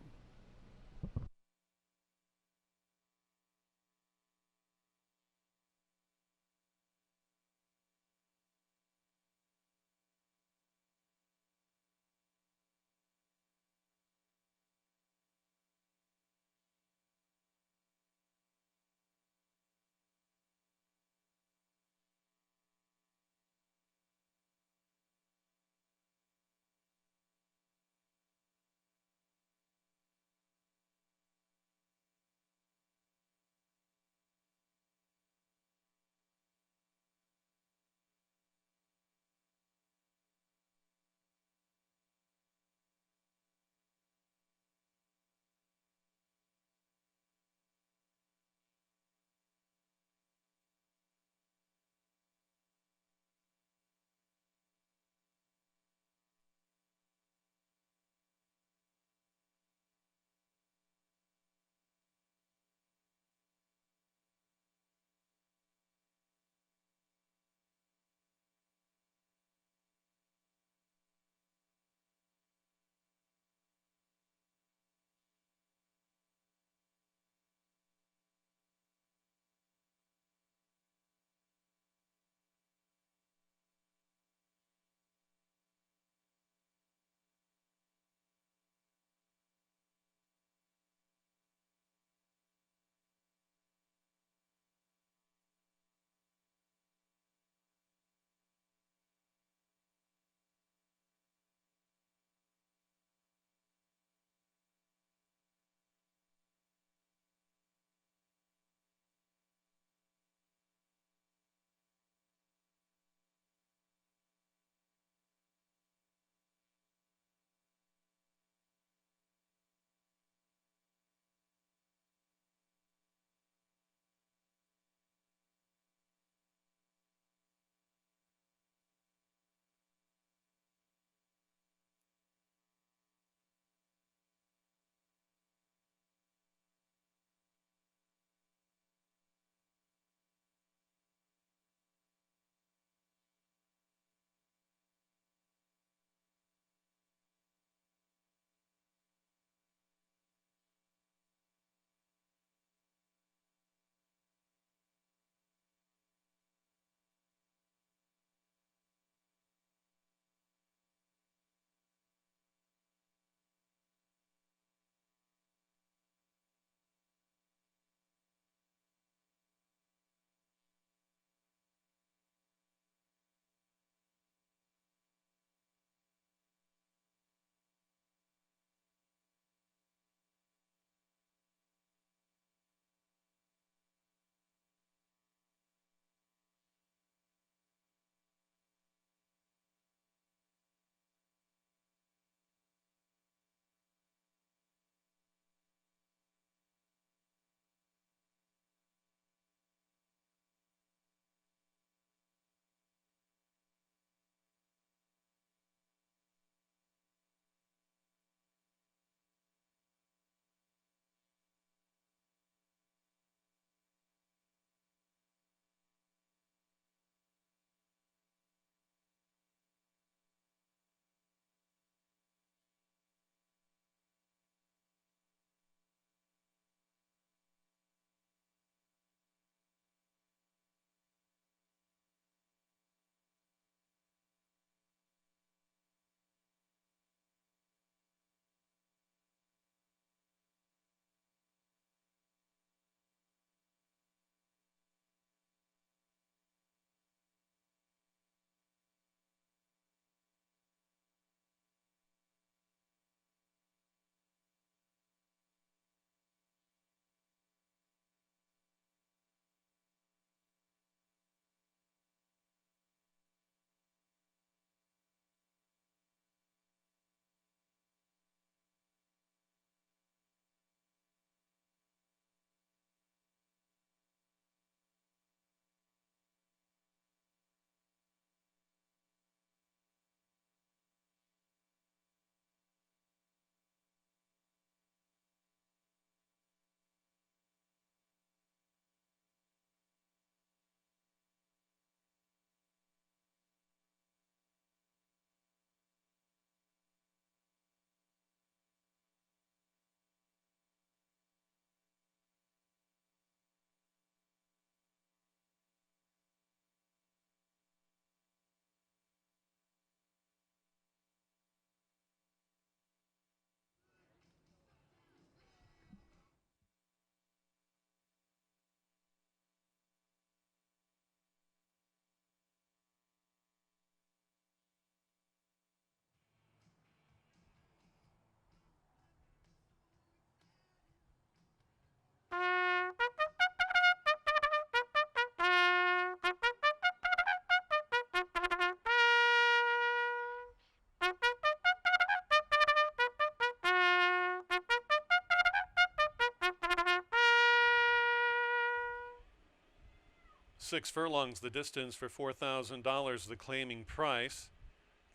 6 furlongs the distance for $4,000, the claiming price.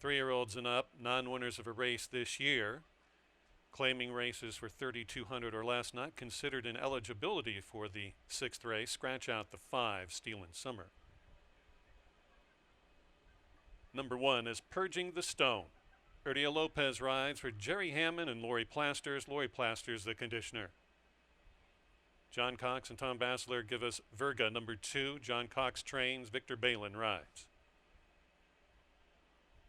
3-year-olds and up, non-winners of a race this year. Claiming races for $3,200 or less, not considered in eligibility for the 6th race. Scratch out the 5, Steel and Summer. Number 1 is Purging the Stone. Erdia Lopez rides for Jerry Hammond and Lori Plasters. Lori Plasters, the conditioner. John Cox and Tom Bassler give us Virga, number 2. John Cox trains, Victor Balin rides.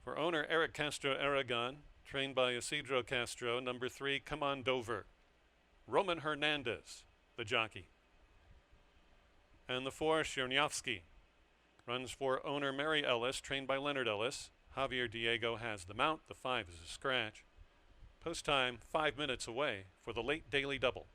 For owner Eric Castro Aragon, trained by Isidro Castro, number 3, Come On Dover. Roman Hernandez, the jockey. And the 4, Chernyavsky, runs for owner Mary Ellis, trained by Leonard Ellis. Javier Diego has the mount. The 5 is a scratch. Post time 5 minutes away for the late daily double.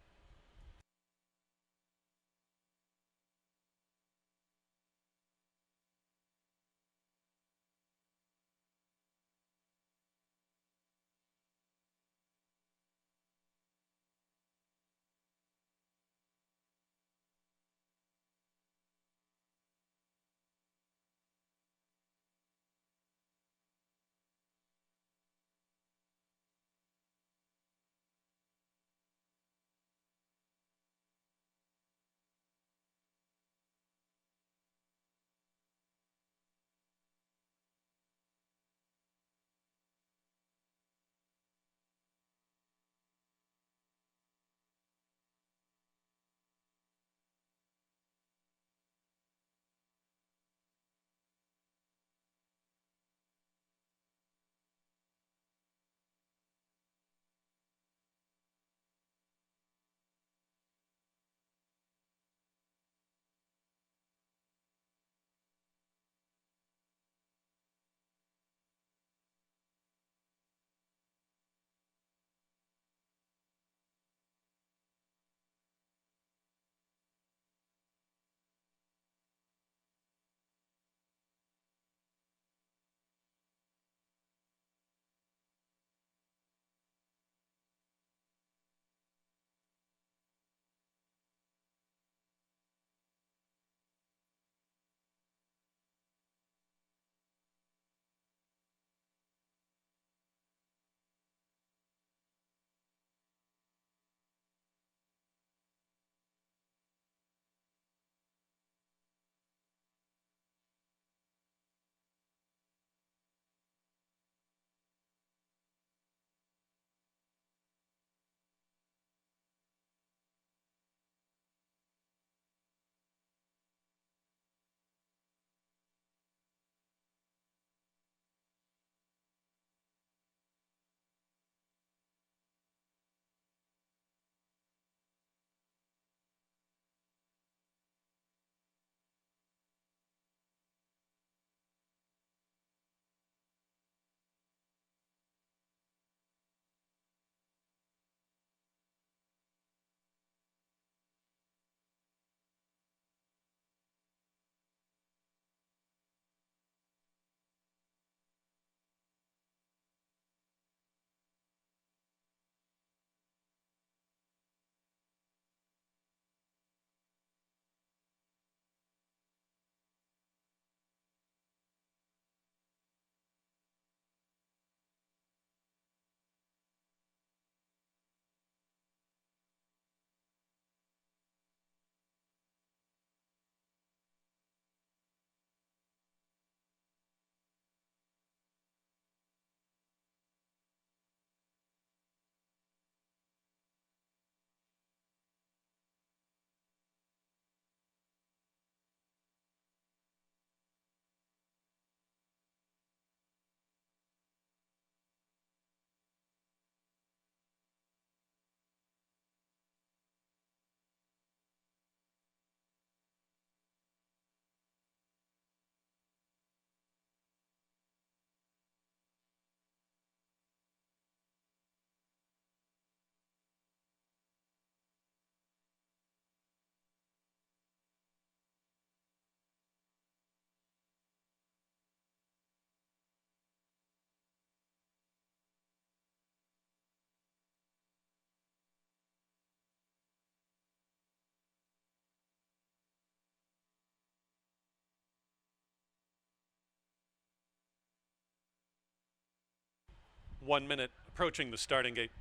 1 minute approaching the starting gate.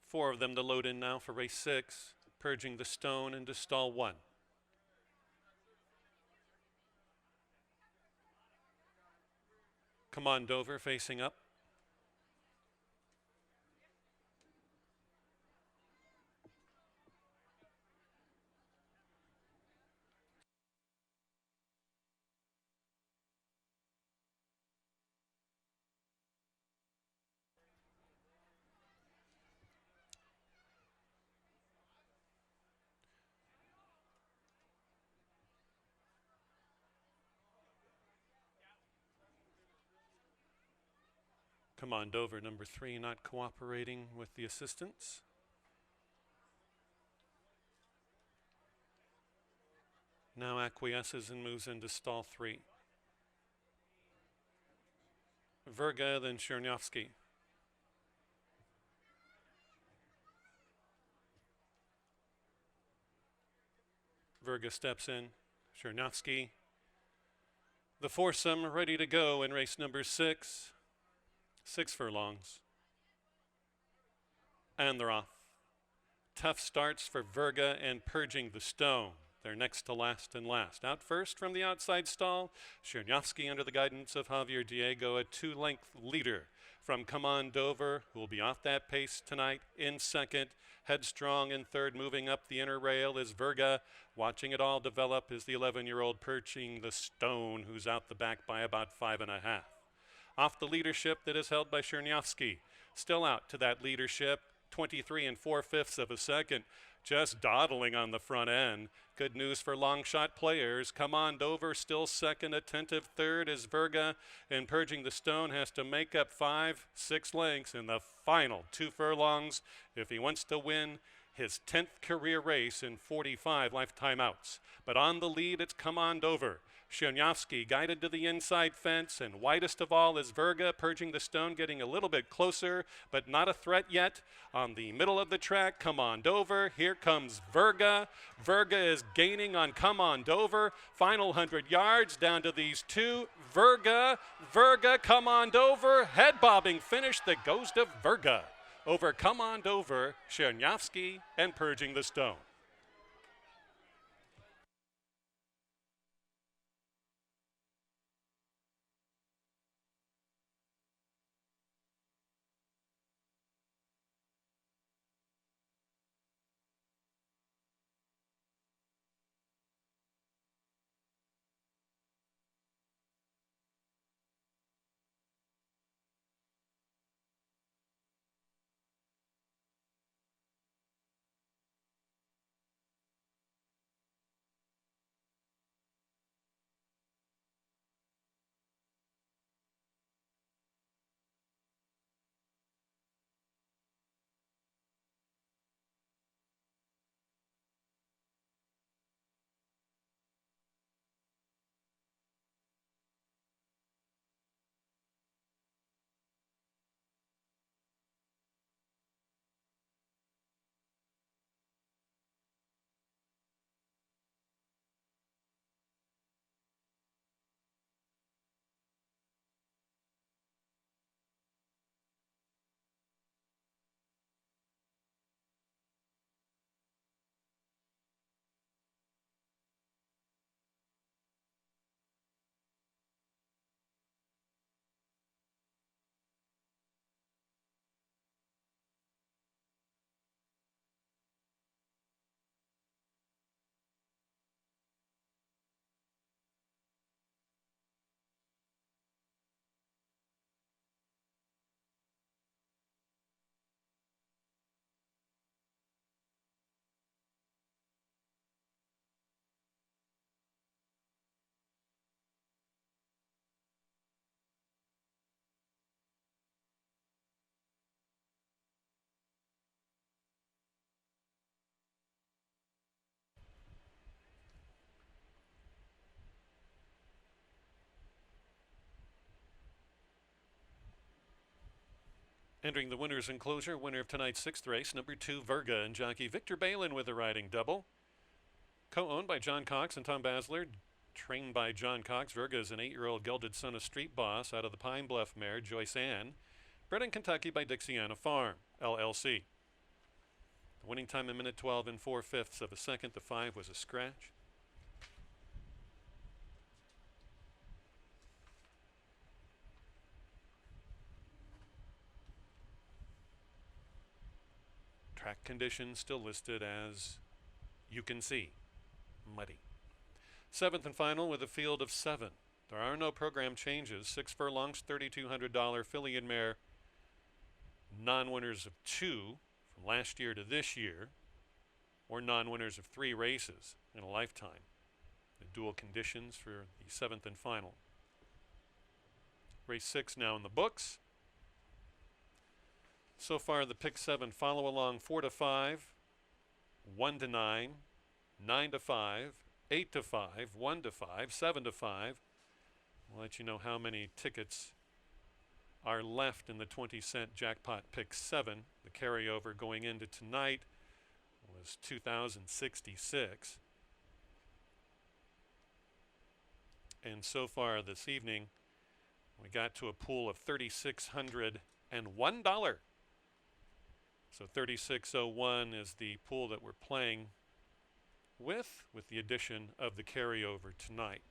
Four of them to load in now for race 6, purging the stone into stall 1. Come on, Dover, facing up. Come on, Dover, number 3, not cooperating with the assistants. Now acquiesces and moves into stall 3. Verga, then Chernyavsky. Verga steps in. Chernyavsky. The foursome ready to go in race number 6. 6 furlongs. And they're off. Tough starts for Verga and Purging the Stone. They're next to last and last. Out first from the outside stall, Chernyavsky under the guidance of Javier Diego, a 2-length leader from Come On Dover, who will be off that pace tonight. In second, Headstrong in third, moving up the inner rail is Verga. Watching it all develop is the 11-year-old Purging the Stone, who's out the back by about 5.5. Off the leadership that is held by Chernyavsky. Still out to that leadership, 23 4/5 of a second, just dawdling on the front end. Good news for long shot players. Come On Dover still second, attentive third is Verga, and Purging the Stone has to make up 5-6 lengths in the final 2 furlongs if he wants to win his 10th career race in 45 lifetime outs. But on the lead, it's Come On Dover. Chernyavsky guided to the inside fence, and widest of all is Verga. Purging the Stone getting a little bit closer, but not a threat yet. On the middle of the track, Come On Dover. Here comes Verga. Verga is gaining on Come On Dover. Final 100 yards down to these two. Verga, Come On Dover. Head bobbing finish that goes to Verga. Over Come On Dover, Chernyavsky, and Purging the Stone. Entering the winner's enclosure, winner of tonight's 6th race, number 2, Virga, and jockey Victor Balin with the riding double. Co-owned by John Cox and Tom Basler. Trained by John Cox, Virga is an 8-year-old gelded son of Street Boss out of the Pine Bluff mare, Joyce Ann. Bred in Kentucky by Dixiana Farm, LLC. The winning time a minute 12 and 4/5 of a second. The 5 was a scratch. Track conditions still listed as you can see, muddy. 7th and final with a field of 7. There are no program changes. 6 furlongs, $3,200 filly and mare. Non-winners of 2 from last year to this year, or non-winners of 3 races in a lifetime. The dual conditions for the 7th and final. Race 6 now in the books. So far, the pick 7 follow along 4 to 5, 1 to 9, 9 to 5, 8 to 5, 1 to 5, 7 to 5. We'll let you know how many tickets are left in the 20-cent jackpot pick 7. The carryover going into tonight was 2,066. And so far this evening, we got to a pool of $3,601. So 3601 is the pool that we're playing with the addition of the carryover tonight.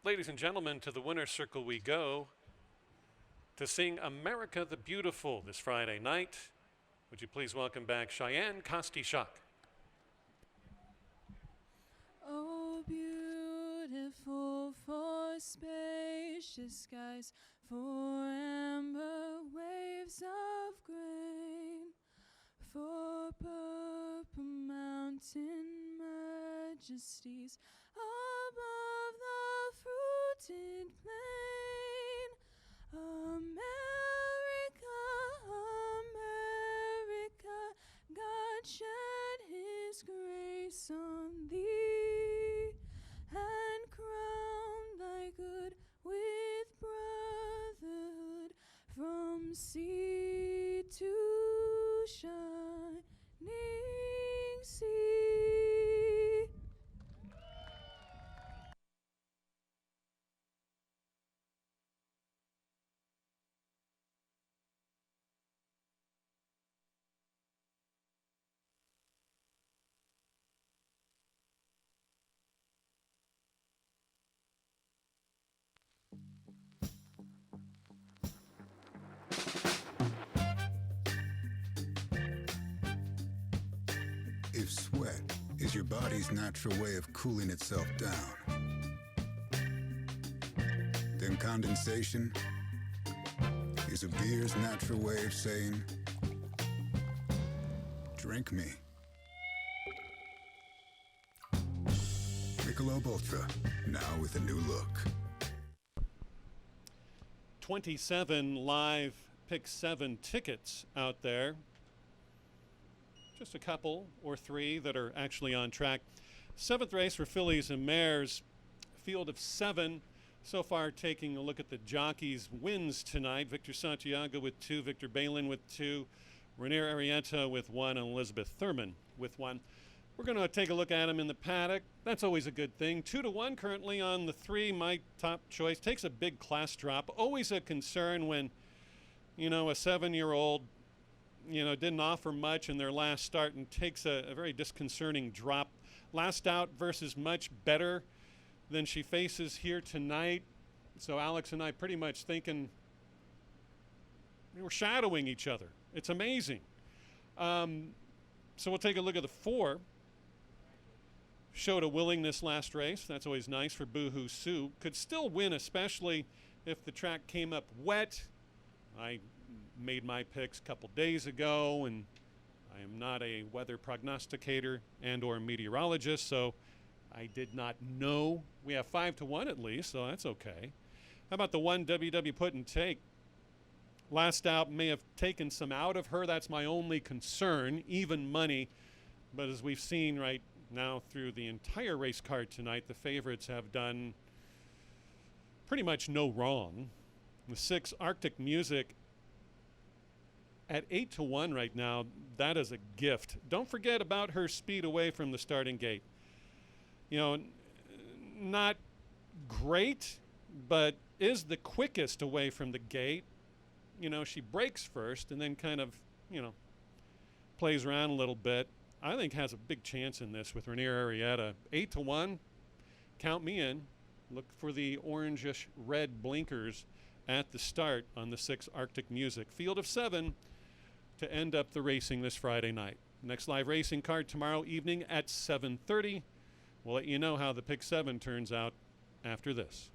Ladies and gentlemen, to the winner's circle we go to sing America the Beautiful this Friday night. Would you please welcome back Cheyenne Kostychak? Oh, beautiful for spacious skies, for amber waves of grain, for purple mountain majesties above the fruited plain. America, America, God shed his grace on thee, and crowned thy good with brotherhood from sea to shining sea. If sweat is your body's natural way of cooling itself down, then condensation is a beer's natural way of saying, drink me. Michelob Ultra, now with a new look. 27 live Pick 7 tickets out there. Just a couple or three that are actually on track. Seventh race for fillies and mares. Field of 7. So far, taking a look at the jockeys' wins tonight. Victor Santiago with 2, Victor Balin with 2, Rainier Arietta with 1, and Elizabeth Thurman with 1. We're going to take a look at them in the paddock. That's always a good thing. 2-1 currently on the 3. My top choice takes a big class drop. Always a concern when, a 7-year-old, didn't offer much in their last start and takes a very disconcerting drop. Last out versus much better than she faces here tonight. So Alex and I pretty much thinking we're shadowing each other. It's amazing. So we'll take a look at the 4. Showed a willingness last race. That's always nice for Boohoo Sue. Could still win, especially if the track came up wet. I made my picks a couple days ago, and I am not a weather prognosticator and or meteorologist, so I did not know. We have 5-1 at least, so that's okay. How about the 1 WW Put and Take? Last out may have taken some out of her. That's my only concern. Even money. But as we've seen right now through the entire race card tonight, the favorites have done pretty much no wrong. The 6 Arctic Music at 8-1 right now. That is a gift. Don't forget about her speed away from the starting gate. Not great, but is the quickest away from the gate. She breaks first and then kind of, plays around a little bit. I think has a big chance in this with Rainier Arietta. 8-1, count me in. Look for the orangish red blinkers at the start on the 6 Arctic Music. Field of 7 to end up the racing this Friday night. Next live racing card tomorrow evening at 7:30. We'll let you know how the Pick 7 turns out after this.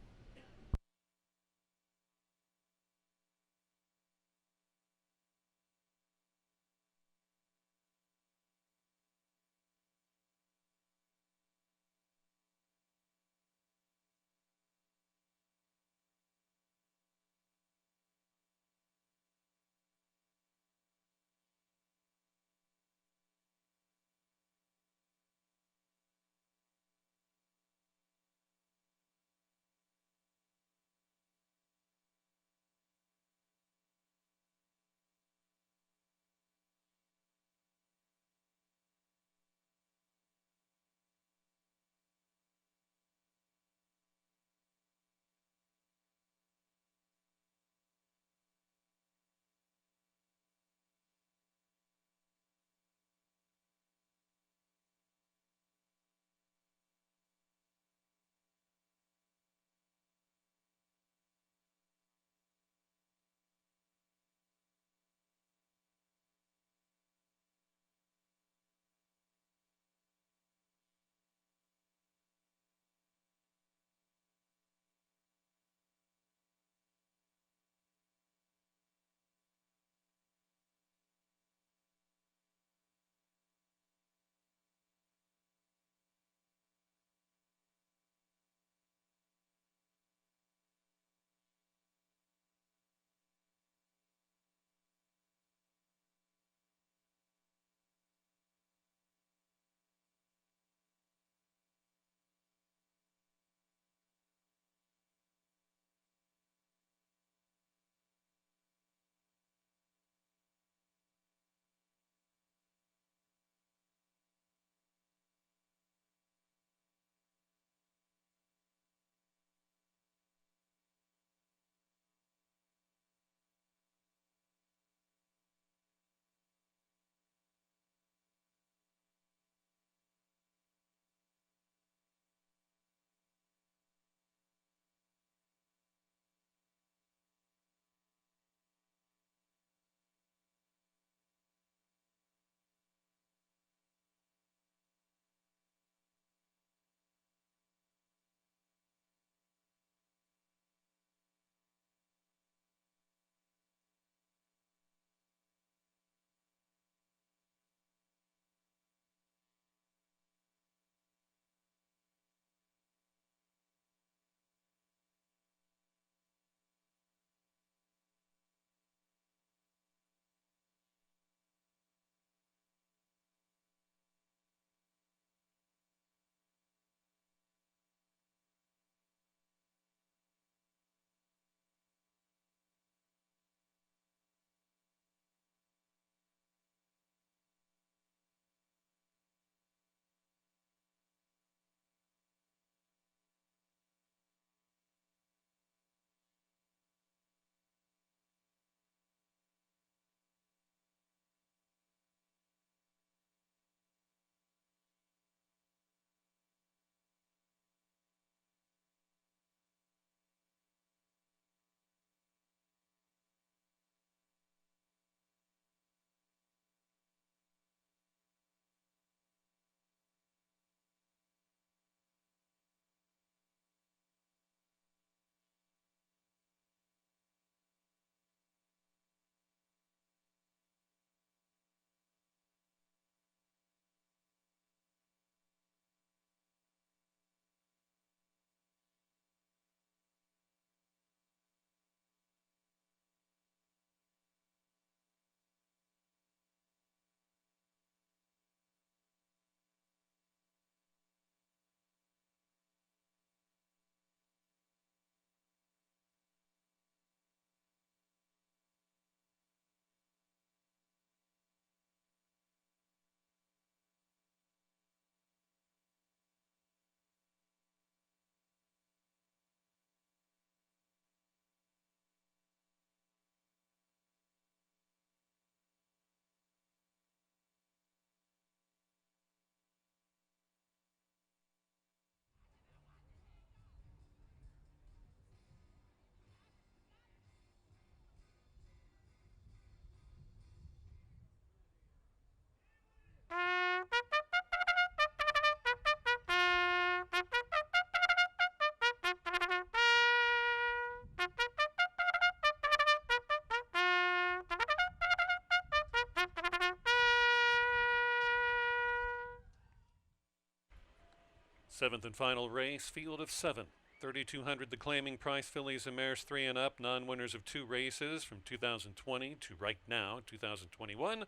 Seventh and final race, field of 7. 3,200 the claiming price, fillies and mares 3 and up, non-winners of 2 races from 2020 to right now, 2021,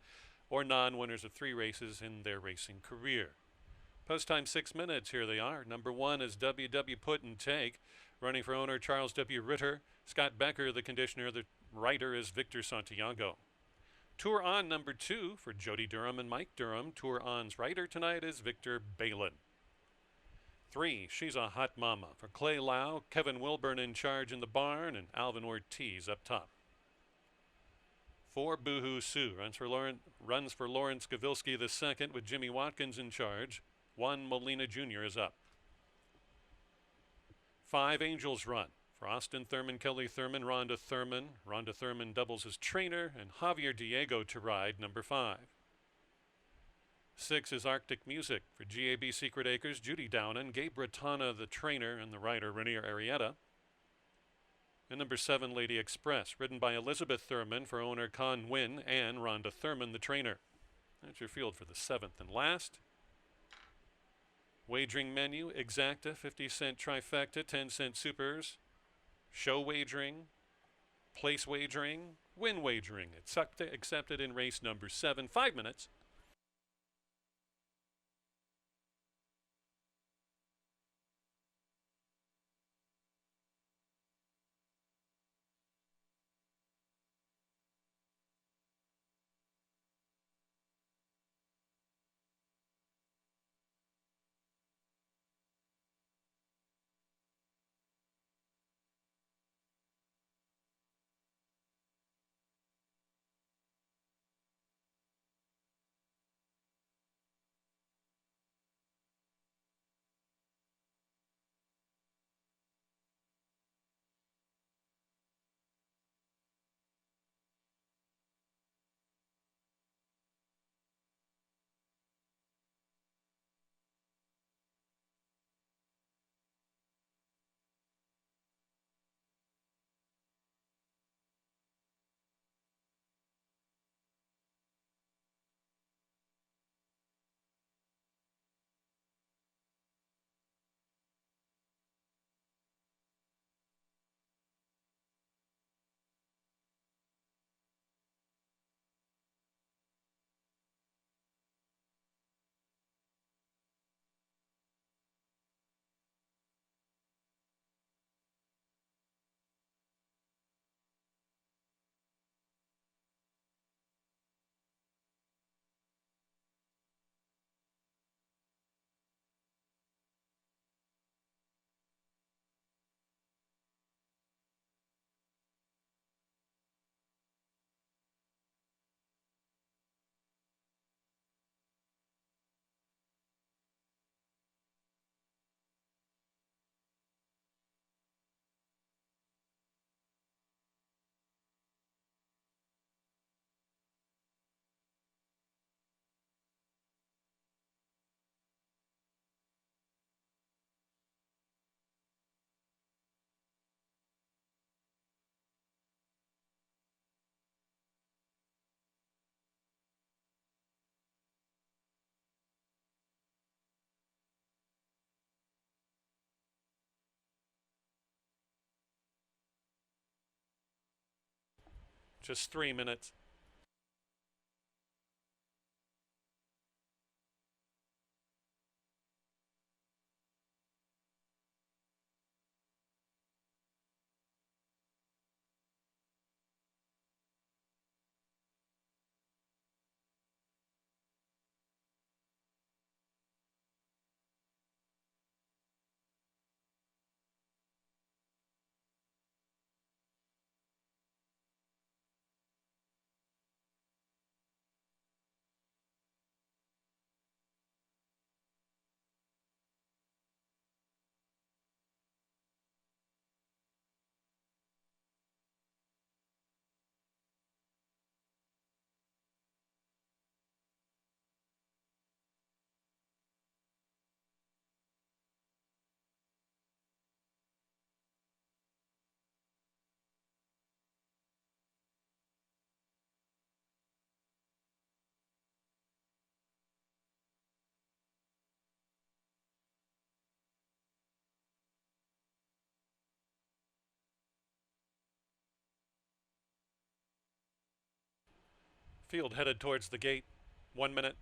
or non-winners of 3 races in their racing career. Post time 6 minutes, here they are. Number 1 is WW Put and Take, running for owner Charles W. Ritter. Scott Becker, the conditioner. The rider is Victor Santiago. Tour On number 2 for Jody Durham and Mike Durham. Tour On's rider tonight is Victor Balin. 3, She's a Hot Mama for Clay Lau, Kevin Wilburn in charge in the barn, and Alvin Ortiz up top. 4, Boohoo Sue runs for Lawrence Gavilski II with Jimmy Watkins in charge. 1, Molina Jr. is up. 5, Angels Run for Austin Thurman, Kelly Thurman, Rhonda Thurman. Rhonda Thurman doubles as trainer, and Javier Diego to ride number 5. 6 is Arctic Music for GAB Secret Acres, Judy Downen, Gabe Ratana, the trainer, and the rider, Rainier Arrieta. And number 7, Lady Express, ridden by Elizabeth Thurman for owner Con Nguyen and Rhonda Thurman, the trainer. That's your field for the 7th and last. Wagering menu, Exacta, 50-cent trifecta, 10-cent supers, show wagering, place wagering, win wagering. It's accepted in race number 7. 5 minutes. Just 3 minutes. Field headed towards the gate. 1 minute.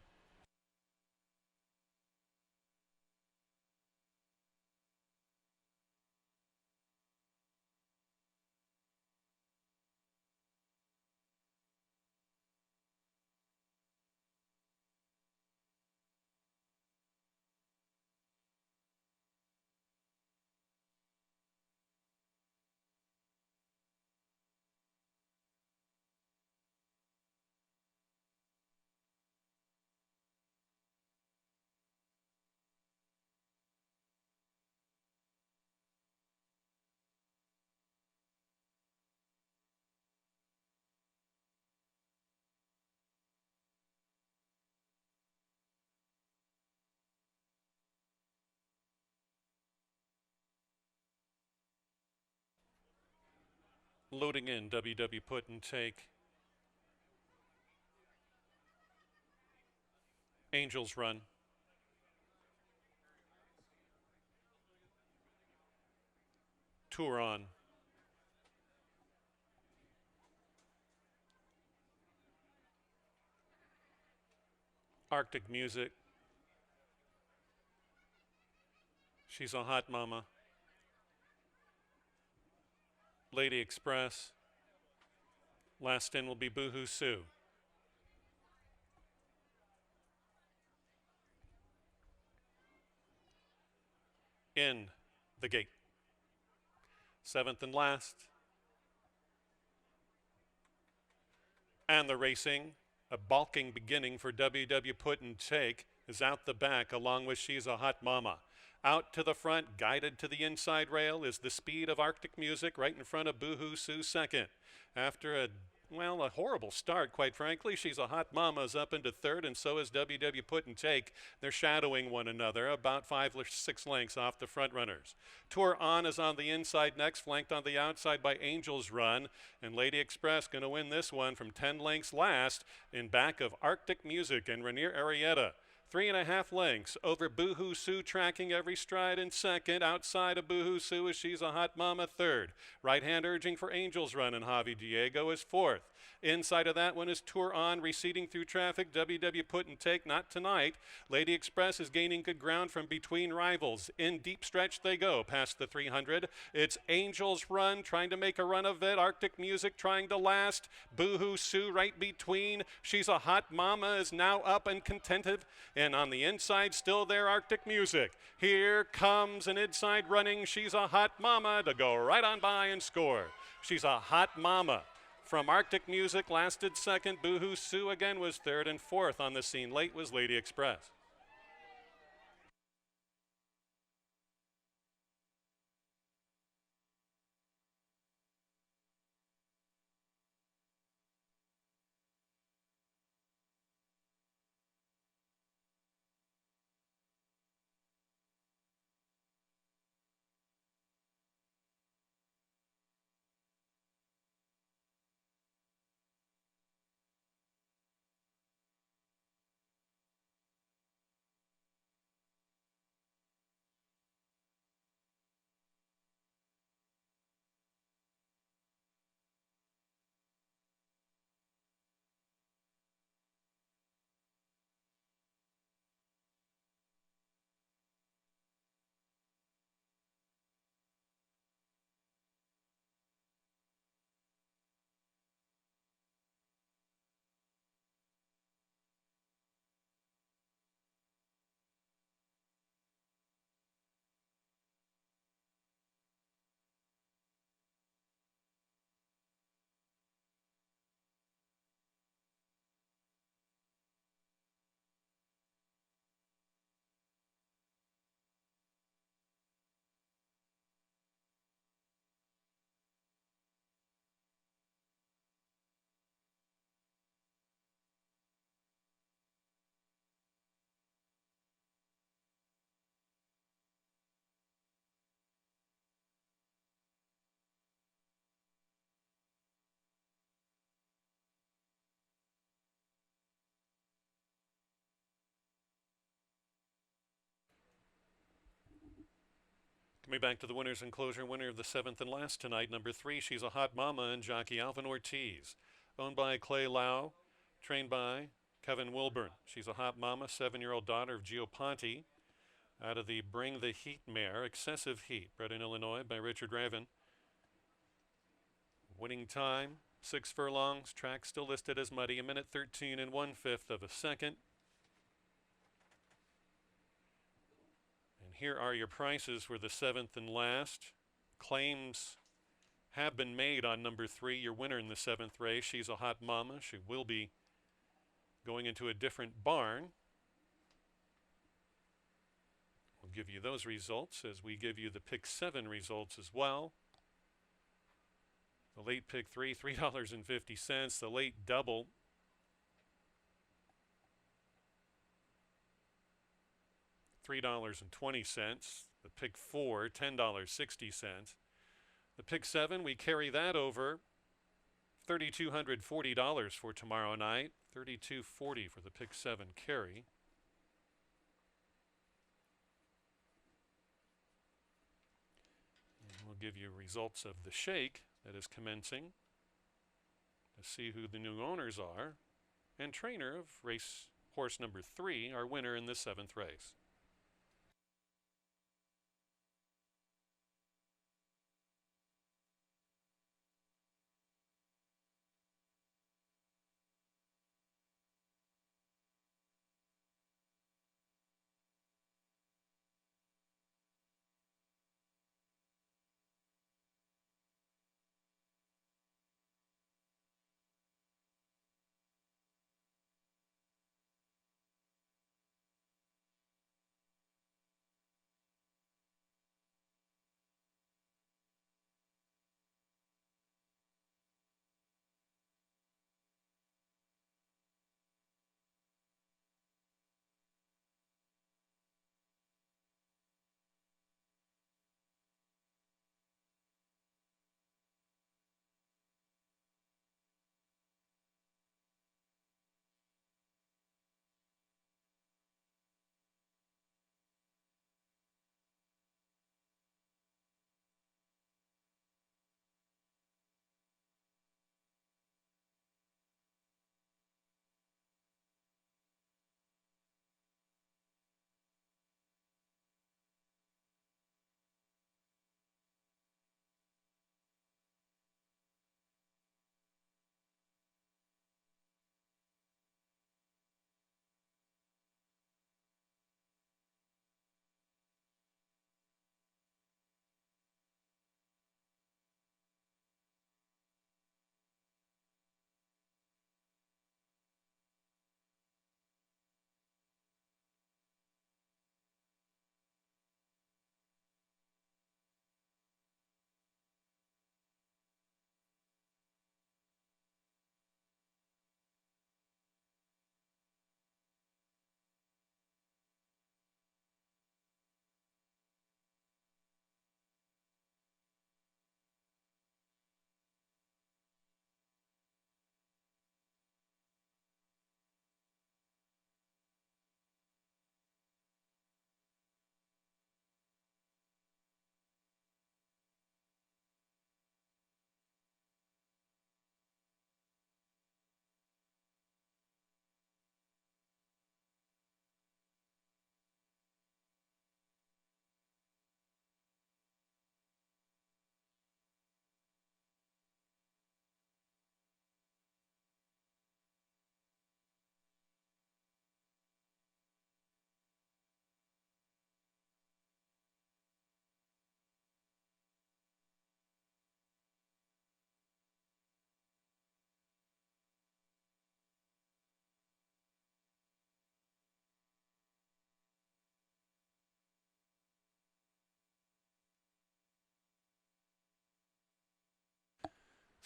Loading in WW Put and Take. Angels Run. Tour On. Arctic Music. She's a Hot Mama. Lady Express. Last in will be Boohoo Sue. In the gate. 7th and last. And the racing, a balking beginning for WW Put and Take, is out the back along with She's a Hot Mama. Out to the front, guided to the inside rail, is the speed of Arctic Music right in front of Boohoo Sue second. After a horrible start, quite frankly. She's a Hot Mama's up into third, and so is WW Put and Take. They're shadowing one another, about 5 or 6 lengths off the front runners. Tour On is on the inside next, flanked on the outside by Angels Run, and Lady Express going to win this one from 10 lengths last in back of Arctic Music and Rainier Arietta. 3.5 lengths over Boohoo Sue, tracking every stride in second. Outside of Boohoo Sue is She's a Hot Mama third. Right hand urging for Angels Run, and Javi Diego is fourth. Inside of that one is Tour On, receding through traffic. WW Put and Take, not tonight. Lady Express is gaining good ground from between rivals. In deep stretch they go past the 300. It's Angels Run trying to make a run of it. Arctic Music trying to last. Boohoo Sue right between. She's a Hot Mama is now up and contented. And on the inside, still there, Arctic Music. Here comes an inside running She's a Hot Mama to go right on by and score. She's a Hot Mama from Arctic Music lasted second. Boohoo Sue again was third, and fourth on the scene late was Lady Express. Coming back to the winners and closure, winner of the 7th and last tonight, number 3, She's a Hot Mama, and jockey Alvin Ortiz. Owned by Clay Lau, trained by Kevin Wilburn. She's a hot mama, 7-year-old daughter of Gio Ponte, out of the Bring the Heat mare, Excessive Heat, bred in Illinois by Richard Raven. Winning time, 6 furlongs. Track still listed as muddy. 1:13 1/5 of a second. And here are your prices for the 7th and last. Claims have been made on number 3, your winner in the 7th race. She's a hot mama. She will be going into a different barn. We'll give you those results as we give you the pick 7 results as well. The late pick 3, $3.50. The late double, $3.20. The pick 4, $10.60. The pick 7, we carry that over $3,240 for tomorrow night. $3,240 for the pick 7 carry. And we'll give you results of the shake that is commencing to see who the new owners are and trainer of race horse number 3, our winner in the 7th race.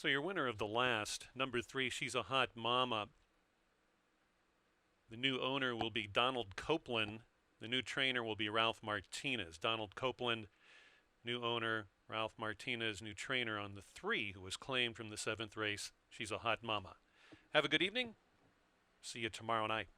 So your winner of the last, number 3, She's a Hot Mama. The new owner will be Donald Copeland. The new trainer will be Ralph Martinez. Donald Copeland, new owner. Ralph Martinez, new trainer on the 3, who was claimed from the 7th race. She's a Hot Mama. Have a good evening. See you tomorrow night.